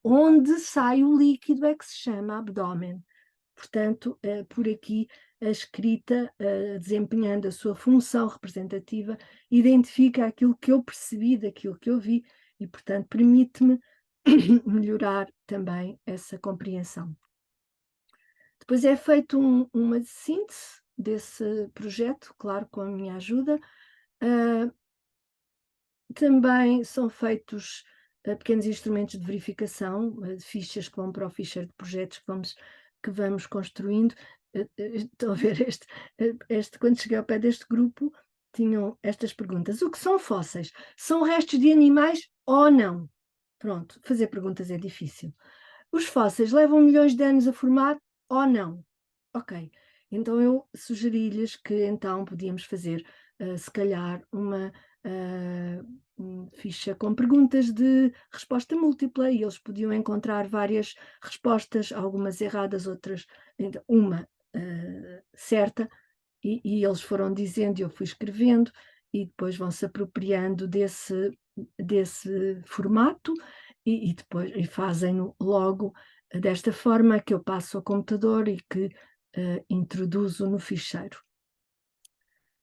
onde sai o líquido é que se chama abdômen. Portanto, por aqui a escrita, desempenhando a sua função representativa, identifica aquilo que eu percebi daquilo que eu vi e, portanto, permite-me melhorar também essa compreensão. Depois é feito uma síntese desse projeto, claro, com a minha ajuda. Também são feitos pequenos instrumentos de verificação, fichas que vão para o ficheiro de projetos que vamos construindo. Estão a ver, quando cheguei ao pé deste grupo, tinham estas perguntas: o que são fósseis? São restos de animais ou não? Pronto, fazer perguntas é difícil. Os fósseis levam milhões de anos a formar ou não? Ok, então eu sugeri-lhes que então podíamos fazer, se calhar, uma ficha com perguntas de resposta múltipla, e eles podiam encontrar várias respostas, algumas erradas, outras, uma certa, e eles foram dizendo, eu fui escrevendo, e depois vão se apropriando desse formato e depois fazem-no logo desta forma, que eu passo ao computador e que introduzo no ficheiro.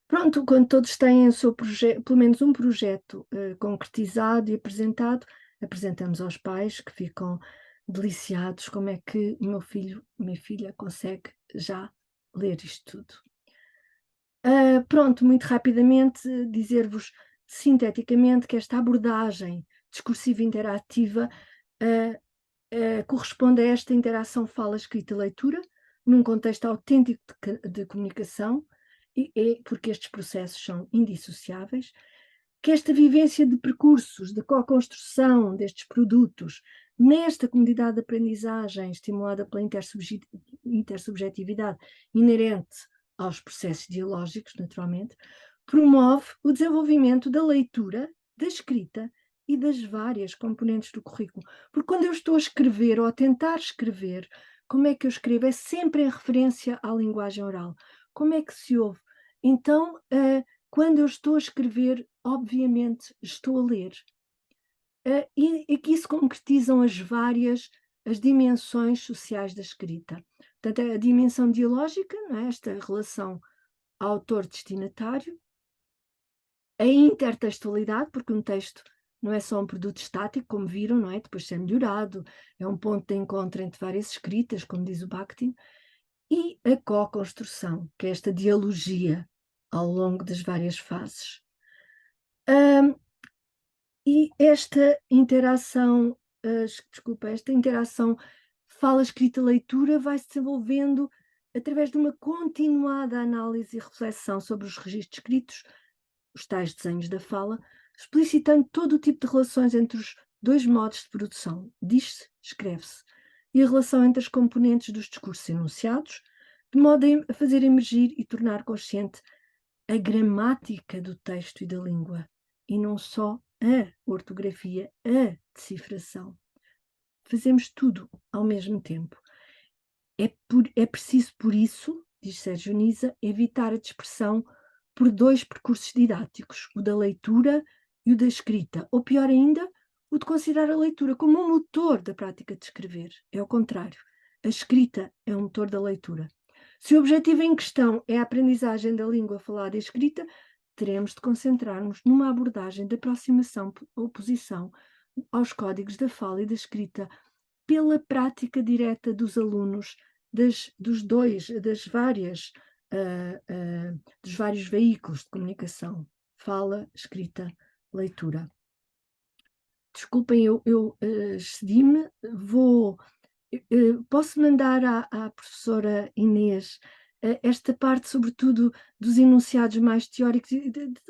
Pronto, quando todos têm o seu projeto, pelo menos um projeto concretizado e apresentado, apresentamos aos pais, que ficam deliciados como é que o meu filho, minha filha, consegue já ler isto tudo. Pronto, muito rapidamente dizer-vos sinteticamente que esta abordagem discursiva interativa corresponde a esta interação fala-escrita-leitura num contexto autêntico de comunicação, porque estes processos são indissociáveis, que esta vivência de percursos, de co-construção destes produtos, nesta comunidade de aprendizagem estimulada pela intersubjetividade inerente aos processos dialógicos, naturalmente, promove o desenvolvimento da leitura, da escrita e das várias componentes do currículo. Porque quando eu estou a escrever ou a tentar escrever, como é que eu escrevo? É sempre em referência à linguagem oral. Como é que se ouve? Então, quando eu estou a escrever, obviamente estou a ler. E aqui se concretizam as dimensões sociais da escrita. Portanto, a dimensão dialógica, não é? Esta relação autor-destinatário, a intertextualidade, porque um texto não é só um produto estático, como viram, não é? Depois de ser melhorado, é um ponto de encontro entre várias escritas, como diz o Bakhtin, e a co-construção, que é esta dialogia ao longo das várias fases. E esta interação, fala, escrita, leitura vai se desenvolvendo através de uma continuada análise e reflexão sobre os registros escritos, os tais desenhos da fala, explicitando todo o tipo de relações entre os dois modos de produção, diz-se, escreve-se, e a relação entre as componentes dos discursos enunciados, de modo a fazer emergir e tornar consciente a gramática do texto e da língua, e não só a ortografia, a decifração. Fazemos tudo ao mesmo tempo. É preciso, por isso, diz Sérgio Nisa, evitar a dispersão por dois percursos didáticos, o da leitura e o da escrita, ou pior ainda, o de considerar a leitura como um motor da prática de escrever. É o contrário. A escrita é um motor da leitura. Se o objetivo em questão é a aprendizagem da língua falada e escrita, teremos de concentrar-nos numa abordagem de aproximação ou oposição aos códigos da fala e da escrita pela prática direta dos alunos dos vários veículos de comunicação, fala, escrita, leitura. Desculpem, eu excedi-me, posso mandar à professora Inês esta parte, sobretudo, dos enunciados mais teóricos,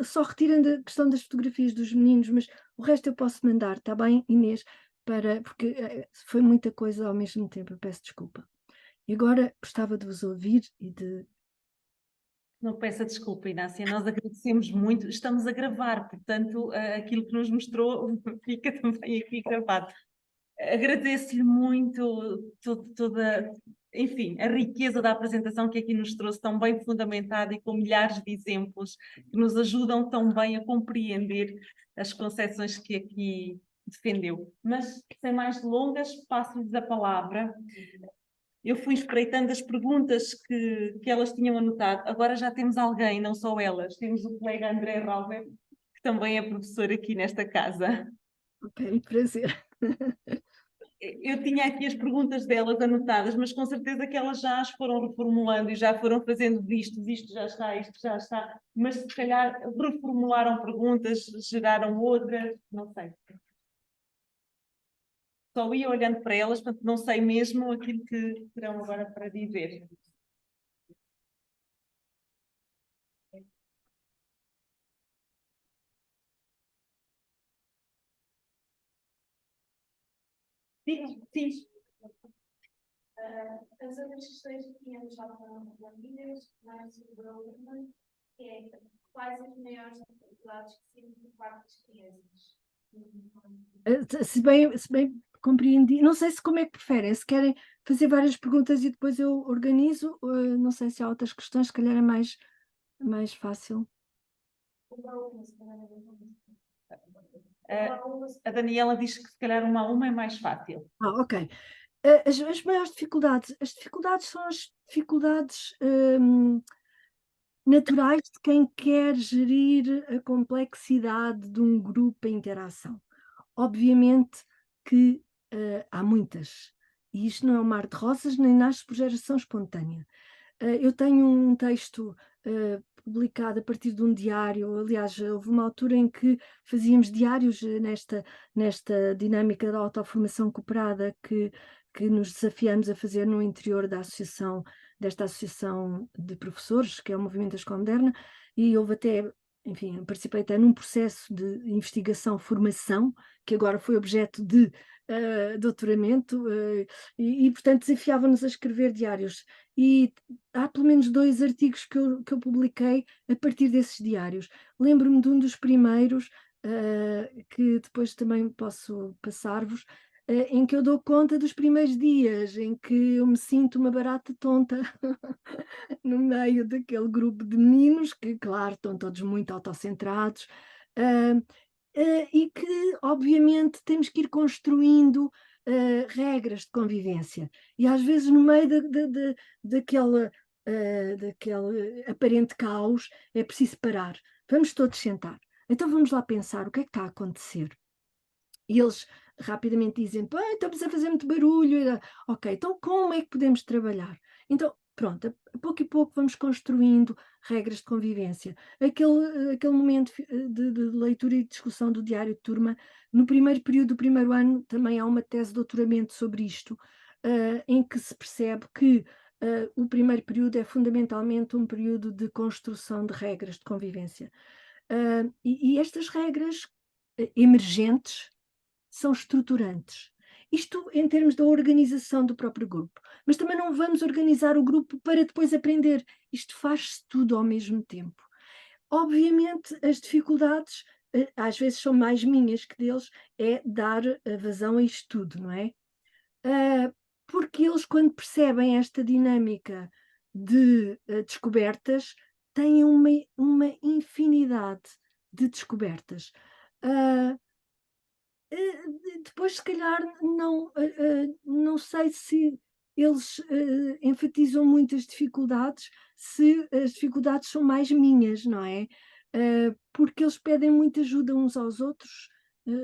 só retirando a questão das fotografias dos meninos, mas o resto eu posso mandar, está bem, Inês? porque foi muita coisa ao mesmo tempo, eu peço desculpa. E agora gostava de vos ouvir e de... Não peça desculpa, Inácia, nós agradecemos muito. Estamos a gravar, portanto, aquilo que nos mostrou fica também aqui gravado. Agradeço-lhe muito toda, enfim, a riqueza da apresentação que aqui nos trouxe, tão bem fundamentada e com milhares de exemplos que nos ajudam tão bem a compreender as concepções que aqui defendeu. Mas, sem mais delongas, passo-lhes a palavra. Eu fui espreitando as perguntas que elas tinham anotado. Agora já temos alguém, não só elas. Temos o colega André Rauber, que também é professor aqui nesta casa. Ok, prazer. Eu tinha aqui as perguntas delas anotadas, mas com certeza que elas já as foram reformulando e já foram fazendo isto já está, isto já está. Mas se calhar reformularam perguntas, geraram outras, não sei. Só ia olhando para elas, portanto não sei mesmo aquilo que terão agora para dizer. Sim. As outras questões que tínhamos já foram respondidas, mais sobre o tema, que é quais as maiores dificuldades que sentem por parte das crianças? Se bem compreendi, não sei se como é que preferem, se querem fazer várias perguntas e depois eu organizo, não sei se há outras questões, se calhar é mais fácil. A Daniela diz que se calhar uma a uma é mais fácil. Ok. As maiores dificuldades, as dificuldades são as dificuldades naturais de quem quer gerir a complexidade de um grupo em interação. Obviamente que há muitas, e isto não é um mar de rosas, nem nasce por geração espontânea. Eu tenho um texto publicado a partir de um diário, aliás, houve uma altura em que fazíamos diários nesta dinâmica da autoformação cooperada que nos desafiamos a fazer no interior desta associação de professores, que é o Movimento da Escola Moderna, e houve até, enfim, participei até num processo de investigação, formação, que agora foi objeto de doutoramento, e portanto desafiava-nos a escrever diários. E há pelo menos 2 artigos que eu publiquei a partir desses diários. Lembro-me de um dos primeiros, que depois também posso passar-vos, em que eu dou conta dos primeiros dias em que eu me sinto uma barata tonta no meio daquele grupo de meninos que, claro, estão todos muito autocentrados, e que, obviamente, temos que ir construindo regras de convivência. E às vezes, no meio daquele aparente caos, é preciso parar. Vamos todos sentar. Então vamos lá pensar o que é que está a acontecer. E eles rapidamente dizem, estamos a fazer muito barulho. Ok, então como é que podemos trabalhar? Então, pronto, a pouco e pouco vamos construindo regras de convivência. Aquele momento de leitura e discussão do diário de turma, no primeiro período do primeiro ano, também há uma tese de doutoramento sobre isto, em que se percebe que o primeiro período é fundamentalmente um período de construção de regras de convivência. E estas regras emergentes são estruturantes. Isto em termos da organização do próprio grupo. Mas também não vamos organizar o grupo para depois aprender. Isto faz-se tudo ao mesmo tempo. Obviamente, as dificuldades, às vezes são mais minhas que deles, é dar vazão a isto tudo, não é? Porque eles, quando percebem esta dinâmica de descobertas, têm uma infinidade de descobertas. Depois, se calhar, não sei se eles enfatizam muito as dificuldades, se as dificuldades são mais minhas, não é? Porque eles pedem muita ajuda uns aos outros,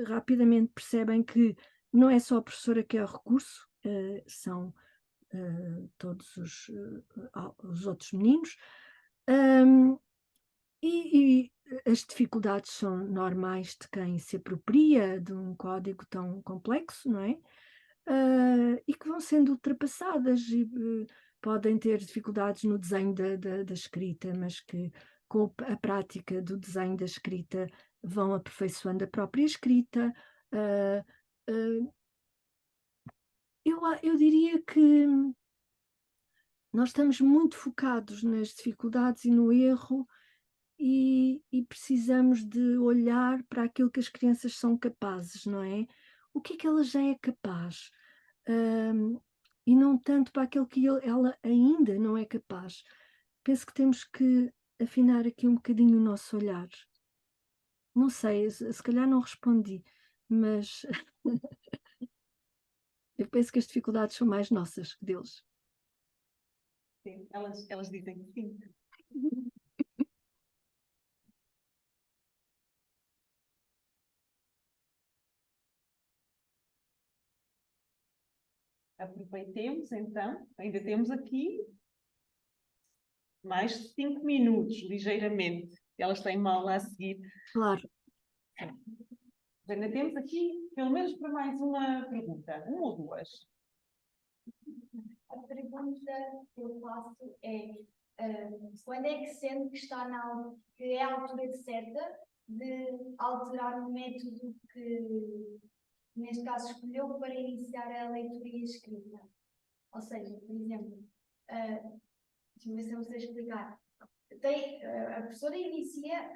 rapidamente percebem que não é só a professora que é o recurso, são todos os outros meninos. E as dificuldades são normais de quem se apropria de um código tão complexo, não é? E que vão sendo ultrapassadas e podem ter dificuldades no desenho da escrita, mas que com a prática do desenho da escrita vão aperfeiçoando a própria escrita. Eu diria que nós estamos muito focados nas dificuldades e no erro e precisamos de olhar para aquilo que as crianças são capazes, não é? O que é que ela já é capaz? Hum, e não tanto para aquilo que ela ainda não é capaz. Penso que temos que afinar aqui um bocadinho o nosso olhar. Não sei, se calhar não respondi, mas eu penso que as dificuldades são mais nossas que deles. Sim, elas dizem que sim. Aproveitemos então, ainda temos aqui mais de 5 minutos, ligeiramente. Elas têm uma aula a seguir. Claro. Ainda temos aqui, pelo menos para mais uma pergunta, uma ou duas. A pergunta que eu faço é quando é que sente que que é a altura certa de alterar o método que, neste caso, escolheu para iniciar a leitura e a escrita? Ou seja, por exemplo, deixa-me ver se eu sei explicar. A professora inicia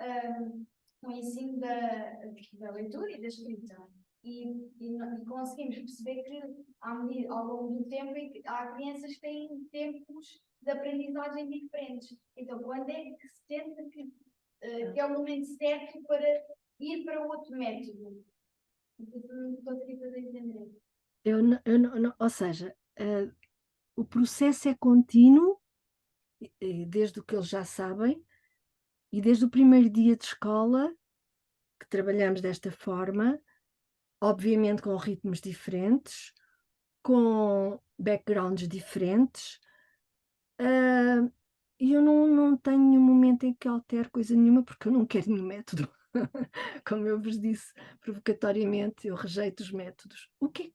o ensino da leitura e da escrita. E conseguimos perceber que, ao longo do tempo, há crianças que têm tempos de aprendizagem diferentes. Então, quando é que se sente que é o momento certo para ir para outro método? Não consegui fazer entender. Ou seja, o processo é contínuo, desde o que eles já sabem, e desde o primeiro dia de escola, que trabalhamos desta forma, obviamente com ritmos diferentes, com backgrounds diferentes, e eu não tenho nenhum momento em que altere coisa nenhuma, porque eu não quero nenhum método. Como eu vos disse provocatoriamente, eu rejeito os métodos. O que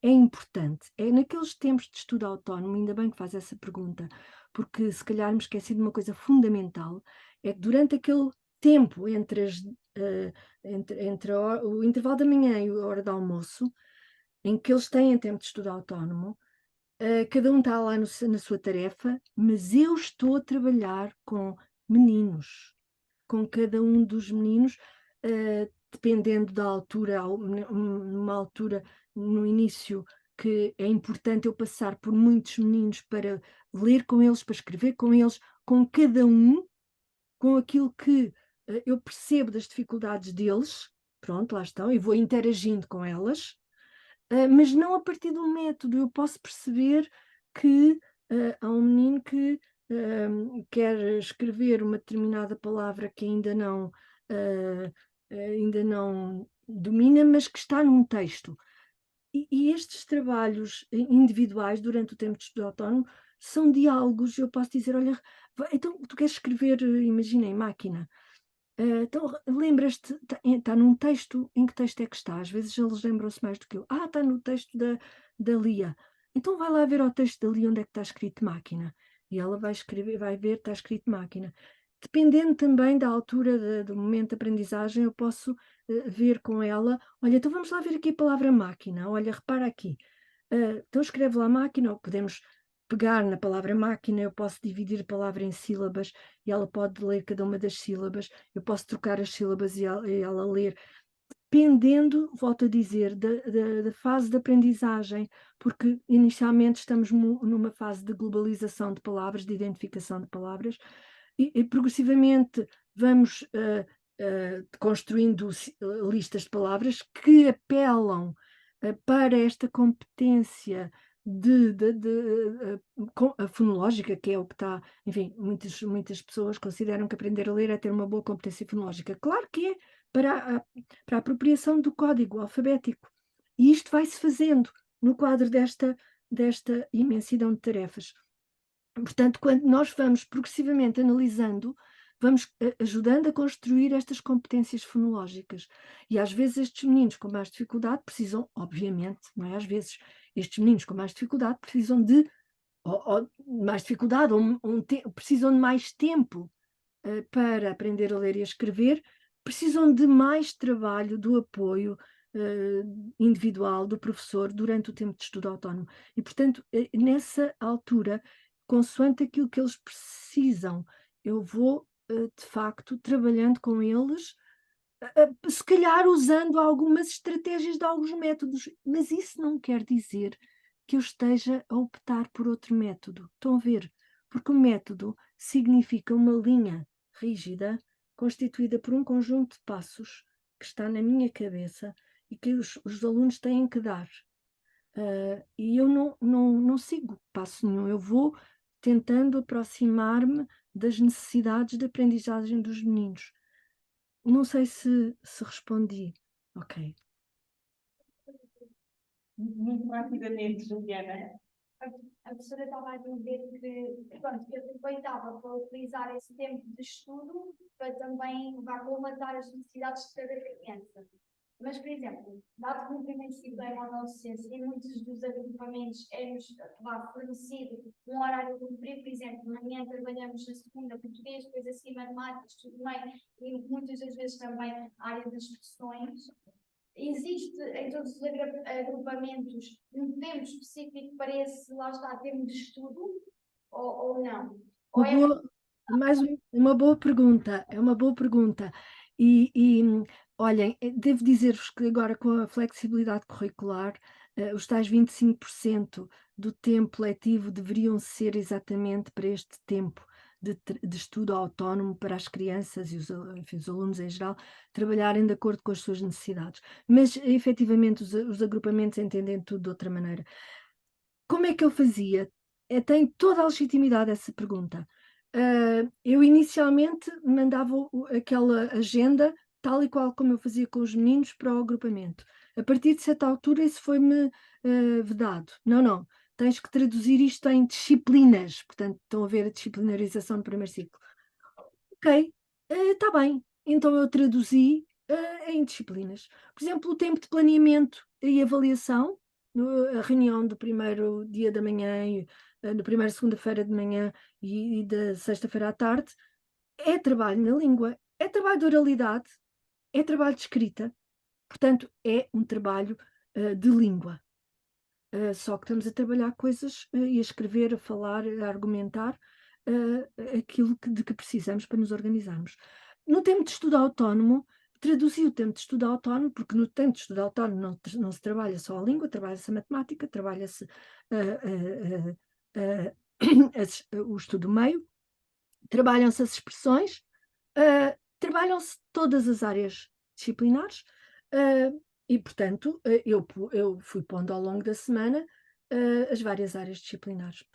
é importante? É naqueles tempos de estudo autónomo, ainda bem que faz essa pergunta, porque se calhar me esqueci de uma coisa fundamental, é que durante aquele tempo entre o intervalo da manhã e a hora do almoço, em que eles têm tempo de estudo autónomo, cada um está lá na sua tarefa, mas eu estou a trabalhar com meninos, com cada um dos meninos, dependendo da altura, numa altura no início que é importante eu passar por muitos meninos para ler com eles, para escrever com eles, com cada um, com aquilo que eu percebo das dificuldades deles, pronto, lá estão, e vou interagindo com elas, mas não a partir de um método. Eu posso perceber que há um menino que quer escrever uma determinada palavra que ainda não domina, mas que está num texto. E estes trabalhos individuais durante o tempo de estudo autónomo são diálogos. Eu posso dizer, olha, então tu queres escrever, imagina, em máquina. Então, lembras-te, está num texto, em que texto é que está? Às vezes eles lembram-se mais do que eu. Está no texto da Lia. Então vai lá ver ao texto da Lia onde é que está escrito máquina. E ela vai escrever, vai ver, está escrito máquina. Dependendo também da altura do momento de aprendizagem, eu posso ver com ela, olha, então vamos lá ver aqui a palavra máquina. Olha, repara aqui. Então escreve lá máquina, ou podemos pegar na palavra máquina, eu posso dividir a palavra em sílabas e ela pode ler cada uma das sílabas, eu posso trocar as sílabas e ela ler, dependendo, volto a dizer, da fase de aprendizagem, porque inicialmente estamos numa fase de globalização de palavras, de identificação de palavras, e progressivamente vamos construindo listas de palavras que apelam para esta competência a fonológica, que é o que está, enfim, muitas pessoas consideram que aprender a ler é ter uma boa competência fonológica. Claro que é para a apropriação do código alfabético. E isto vai-se fazendo no quadro desta imensidão de tarefas. Portanto, quando nós vamos progressivamente analisando, vamos ajudando a construir estas competências fonológicas. E às vezes estes meninos com mais dificuldade precisam, obviamente, não é às vezes, estes meninos com mais dificuldade precisam de mais dificuldade, precisam de mais tempo para aprender a ler e a escrever, precisam de mais trabalho, do apoio individual do professor durante o tempo de estudo autónomo. E, portanto, nessa altura, consoante aquilo que eles precisam, eu vou, de facto, trabalhando com eles, se calhar usando algumas estratégias de alguns métodos, mas isso não quer dizer que eu esteja a optar por outro método. Estão a ver? Porque o método significa uma linha rígida, constituída por um conjunto de passos que está na minha cabeça e que os alunos têm que dar. E eu não sigo passo nenhum, eu vou tentando aproximar-me das necessidades de aprendizagem dos meninos. Não sei se respondi. Ok. Muito rapidamente, Juliana. A professora estava a dizer que, pronto, que aproveitava para utilizar esse tempo de estudo para também colmatar as necessidades de cada criança. Mas, por exemplo, dado que no primeiro ciclo é uma adolescência e muitos dos agrupamentos é-nos fornecido um horário de cumprir, por exemplo, de manhã trabalhamos na segunda português, depois assim matemáticas, tudo bem, e muitas das vezes também a área das expressões. Existe em todos os agrupamentos um tempo específico para esse, lá está, tempo de estudo ou não? Ou é... Uma boa pergunta, é uma boa pergunta. E olhem, devo dizer-vos que agora com a flexibilidade curricular, os tais 25% do tempo letivo deveriam ser exatamente para este tempo de estudo autónomo para as crianças e enfim, os alunos em geral trabalharem de acordo com as suas necessidades. Mas, efetivamente, os agrupamentos entendem tudo de outra maneira. Como é que eu fazia? Tem toda a legitimidade essa pergunta. Eu inicialmente mandava aquela agenda, tal e qual como eu fazia com os meninos, para o agrupamento. A partir de certa altura isso foi-me vedado. Não, tens que traduzir isto em disciplinas. Portanto, estão a ver a disciplinarização do primeiro ciclo. Ok, está bem. Então eu traduzi em disciplinas. Por exemplo, o tempo de planeamento e avaliação, a reunião do primeiro dia da manhã, da primeira segunda-feira de manhã e da sexta-feira à tarde, é trabalho na língua, é trabalho de oralidade, é trabalho de escrita, portanto, é um trabalho de língua. Só que estamos a trabalhar coisas e a escrever, a falar, a argumentar aquilo de que precisamos para nos organizarmos. No tempo de estudo autónomo, traduzi o tempo de estudo autónomo, porque no tempo de estudo autónomo não se trabalha só a língua, trabalha-se a matemática, trabalha-se o estudo meio, trabalham-se as expressões, trabalham-se todas as áreas disciplinares, e, portanto, eu fui pondo ao longo da semana as várias áreas disciplinares.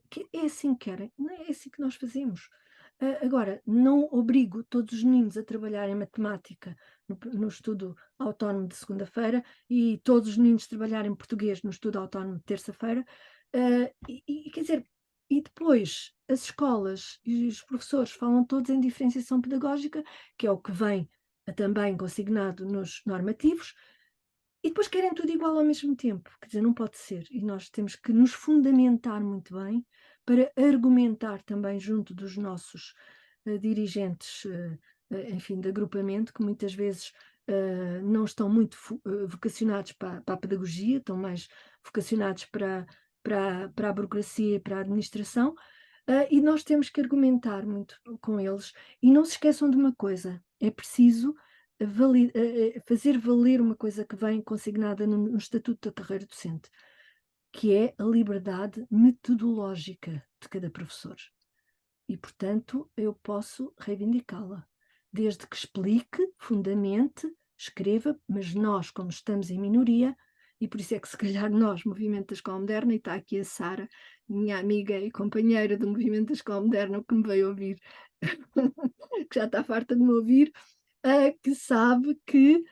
Que é assim que querem, não é assim que nós fazemos. Agora, não obrigo todos os meninos a trabalhar em matemática no estudo autónomo de segunda-feira e todos os meninos trabalharem em português no estudo autónomo de terça-feira. Quer dizer, e depois as escolas e os professores falam todos em diferenciação pedagógica, que é o que vem também consignado nos normativos, e depois querem tudo igual ao mesmo tempo. Quer dizer, não pode ser. E nós temos que nos fundamentar muito bem para argumentar também junto dos nossos dirigentes, enfim, de agrupamento, que muitas vezes não estão muito vocacionados para a pedagogia, estão mais vocacionados para a burocracia e para a administração, e nós temos que argumentar muito com eles. E não se esqueçam de uma coisa, é preciso fazer valer uma coisa que vem consignada no Estatuto da Carreira Docente, que é a liberdade metodológica de cada professor. E, portanto, eu posso reivindicá-la, desde que explique, fundamente, escreva, mas nós, como estamos em minoria, e por isso é que se calhar nós, Movimento da Escola Moderna, e está aqui a Sara, minha amiga e companheira do Movimento da Escola Moderna, que me veio ouvir, que já está farta de me ouvir, que sabe que,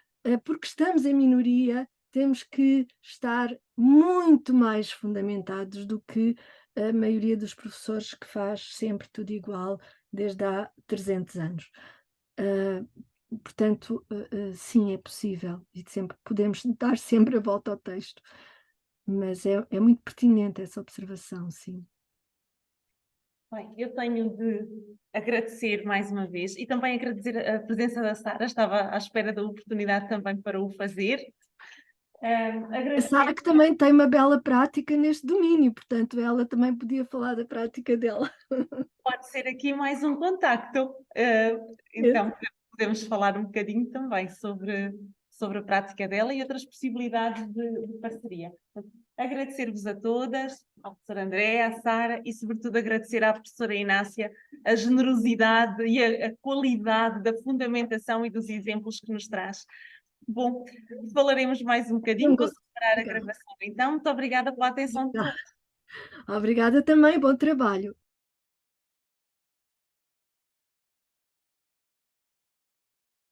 porque estamos em minoria, temos que estar muito mais fundamentados do que a maioria dos professores que faz sempre tudo igual desde há 300 anos. Portanto, sim, é possível e sempre podemos dar sempre a volta ao texto, mas é muito pertinente essa observação, sim. Bem, eu tenho de agradecer mais uma vez e também agradecer a presença da Sara, estava à espera da oportunidade também para o fazer. A Agradecer, Sara que também tem uma bela prática neste domínio, portanto ela também podia falar da prática dela. pode ser aqui mais um contacto. Então podemos falar um bocadinho também sobre a prática dela e outras possibilidades de parceria. Agradecer-vos a todas, ao professor André, à Sara e, sobretudo, agradecer à professora Inácia a generosidade e a qualidade da fundamentação e dos exemplos que nos traz. Bom, falaremos mais um bocadinho, vou separar a gravação então. Muito obrigada pela atenção de todos. Obrigada também, bom trabalho.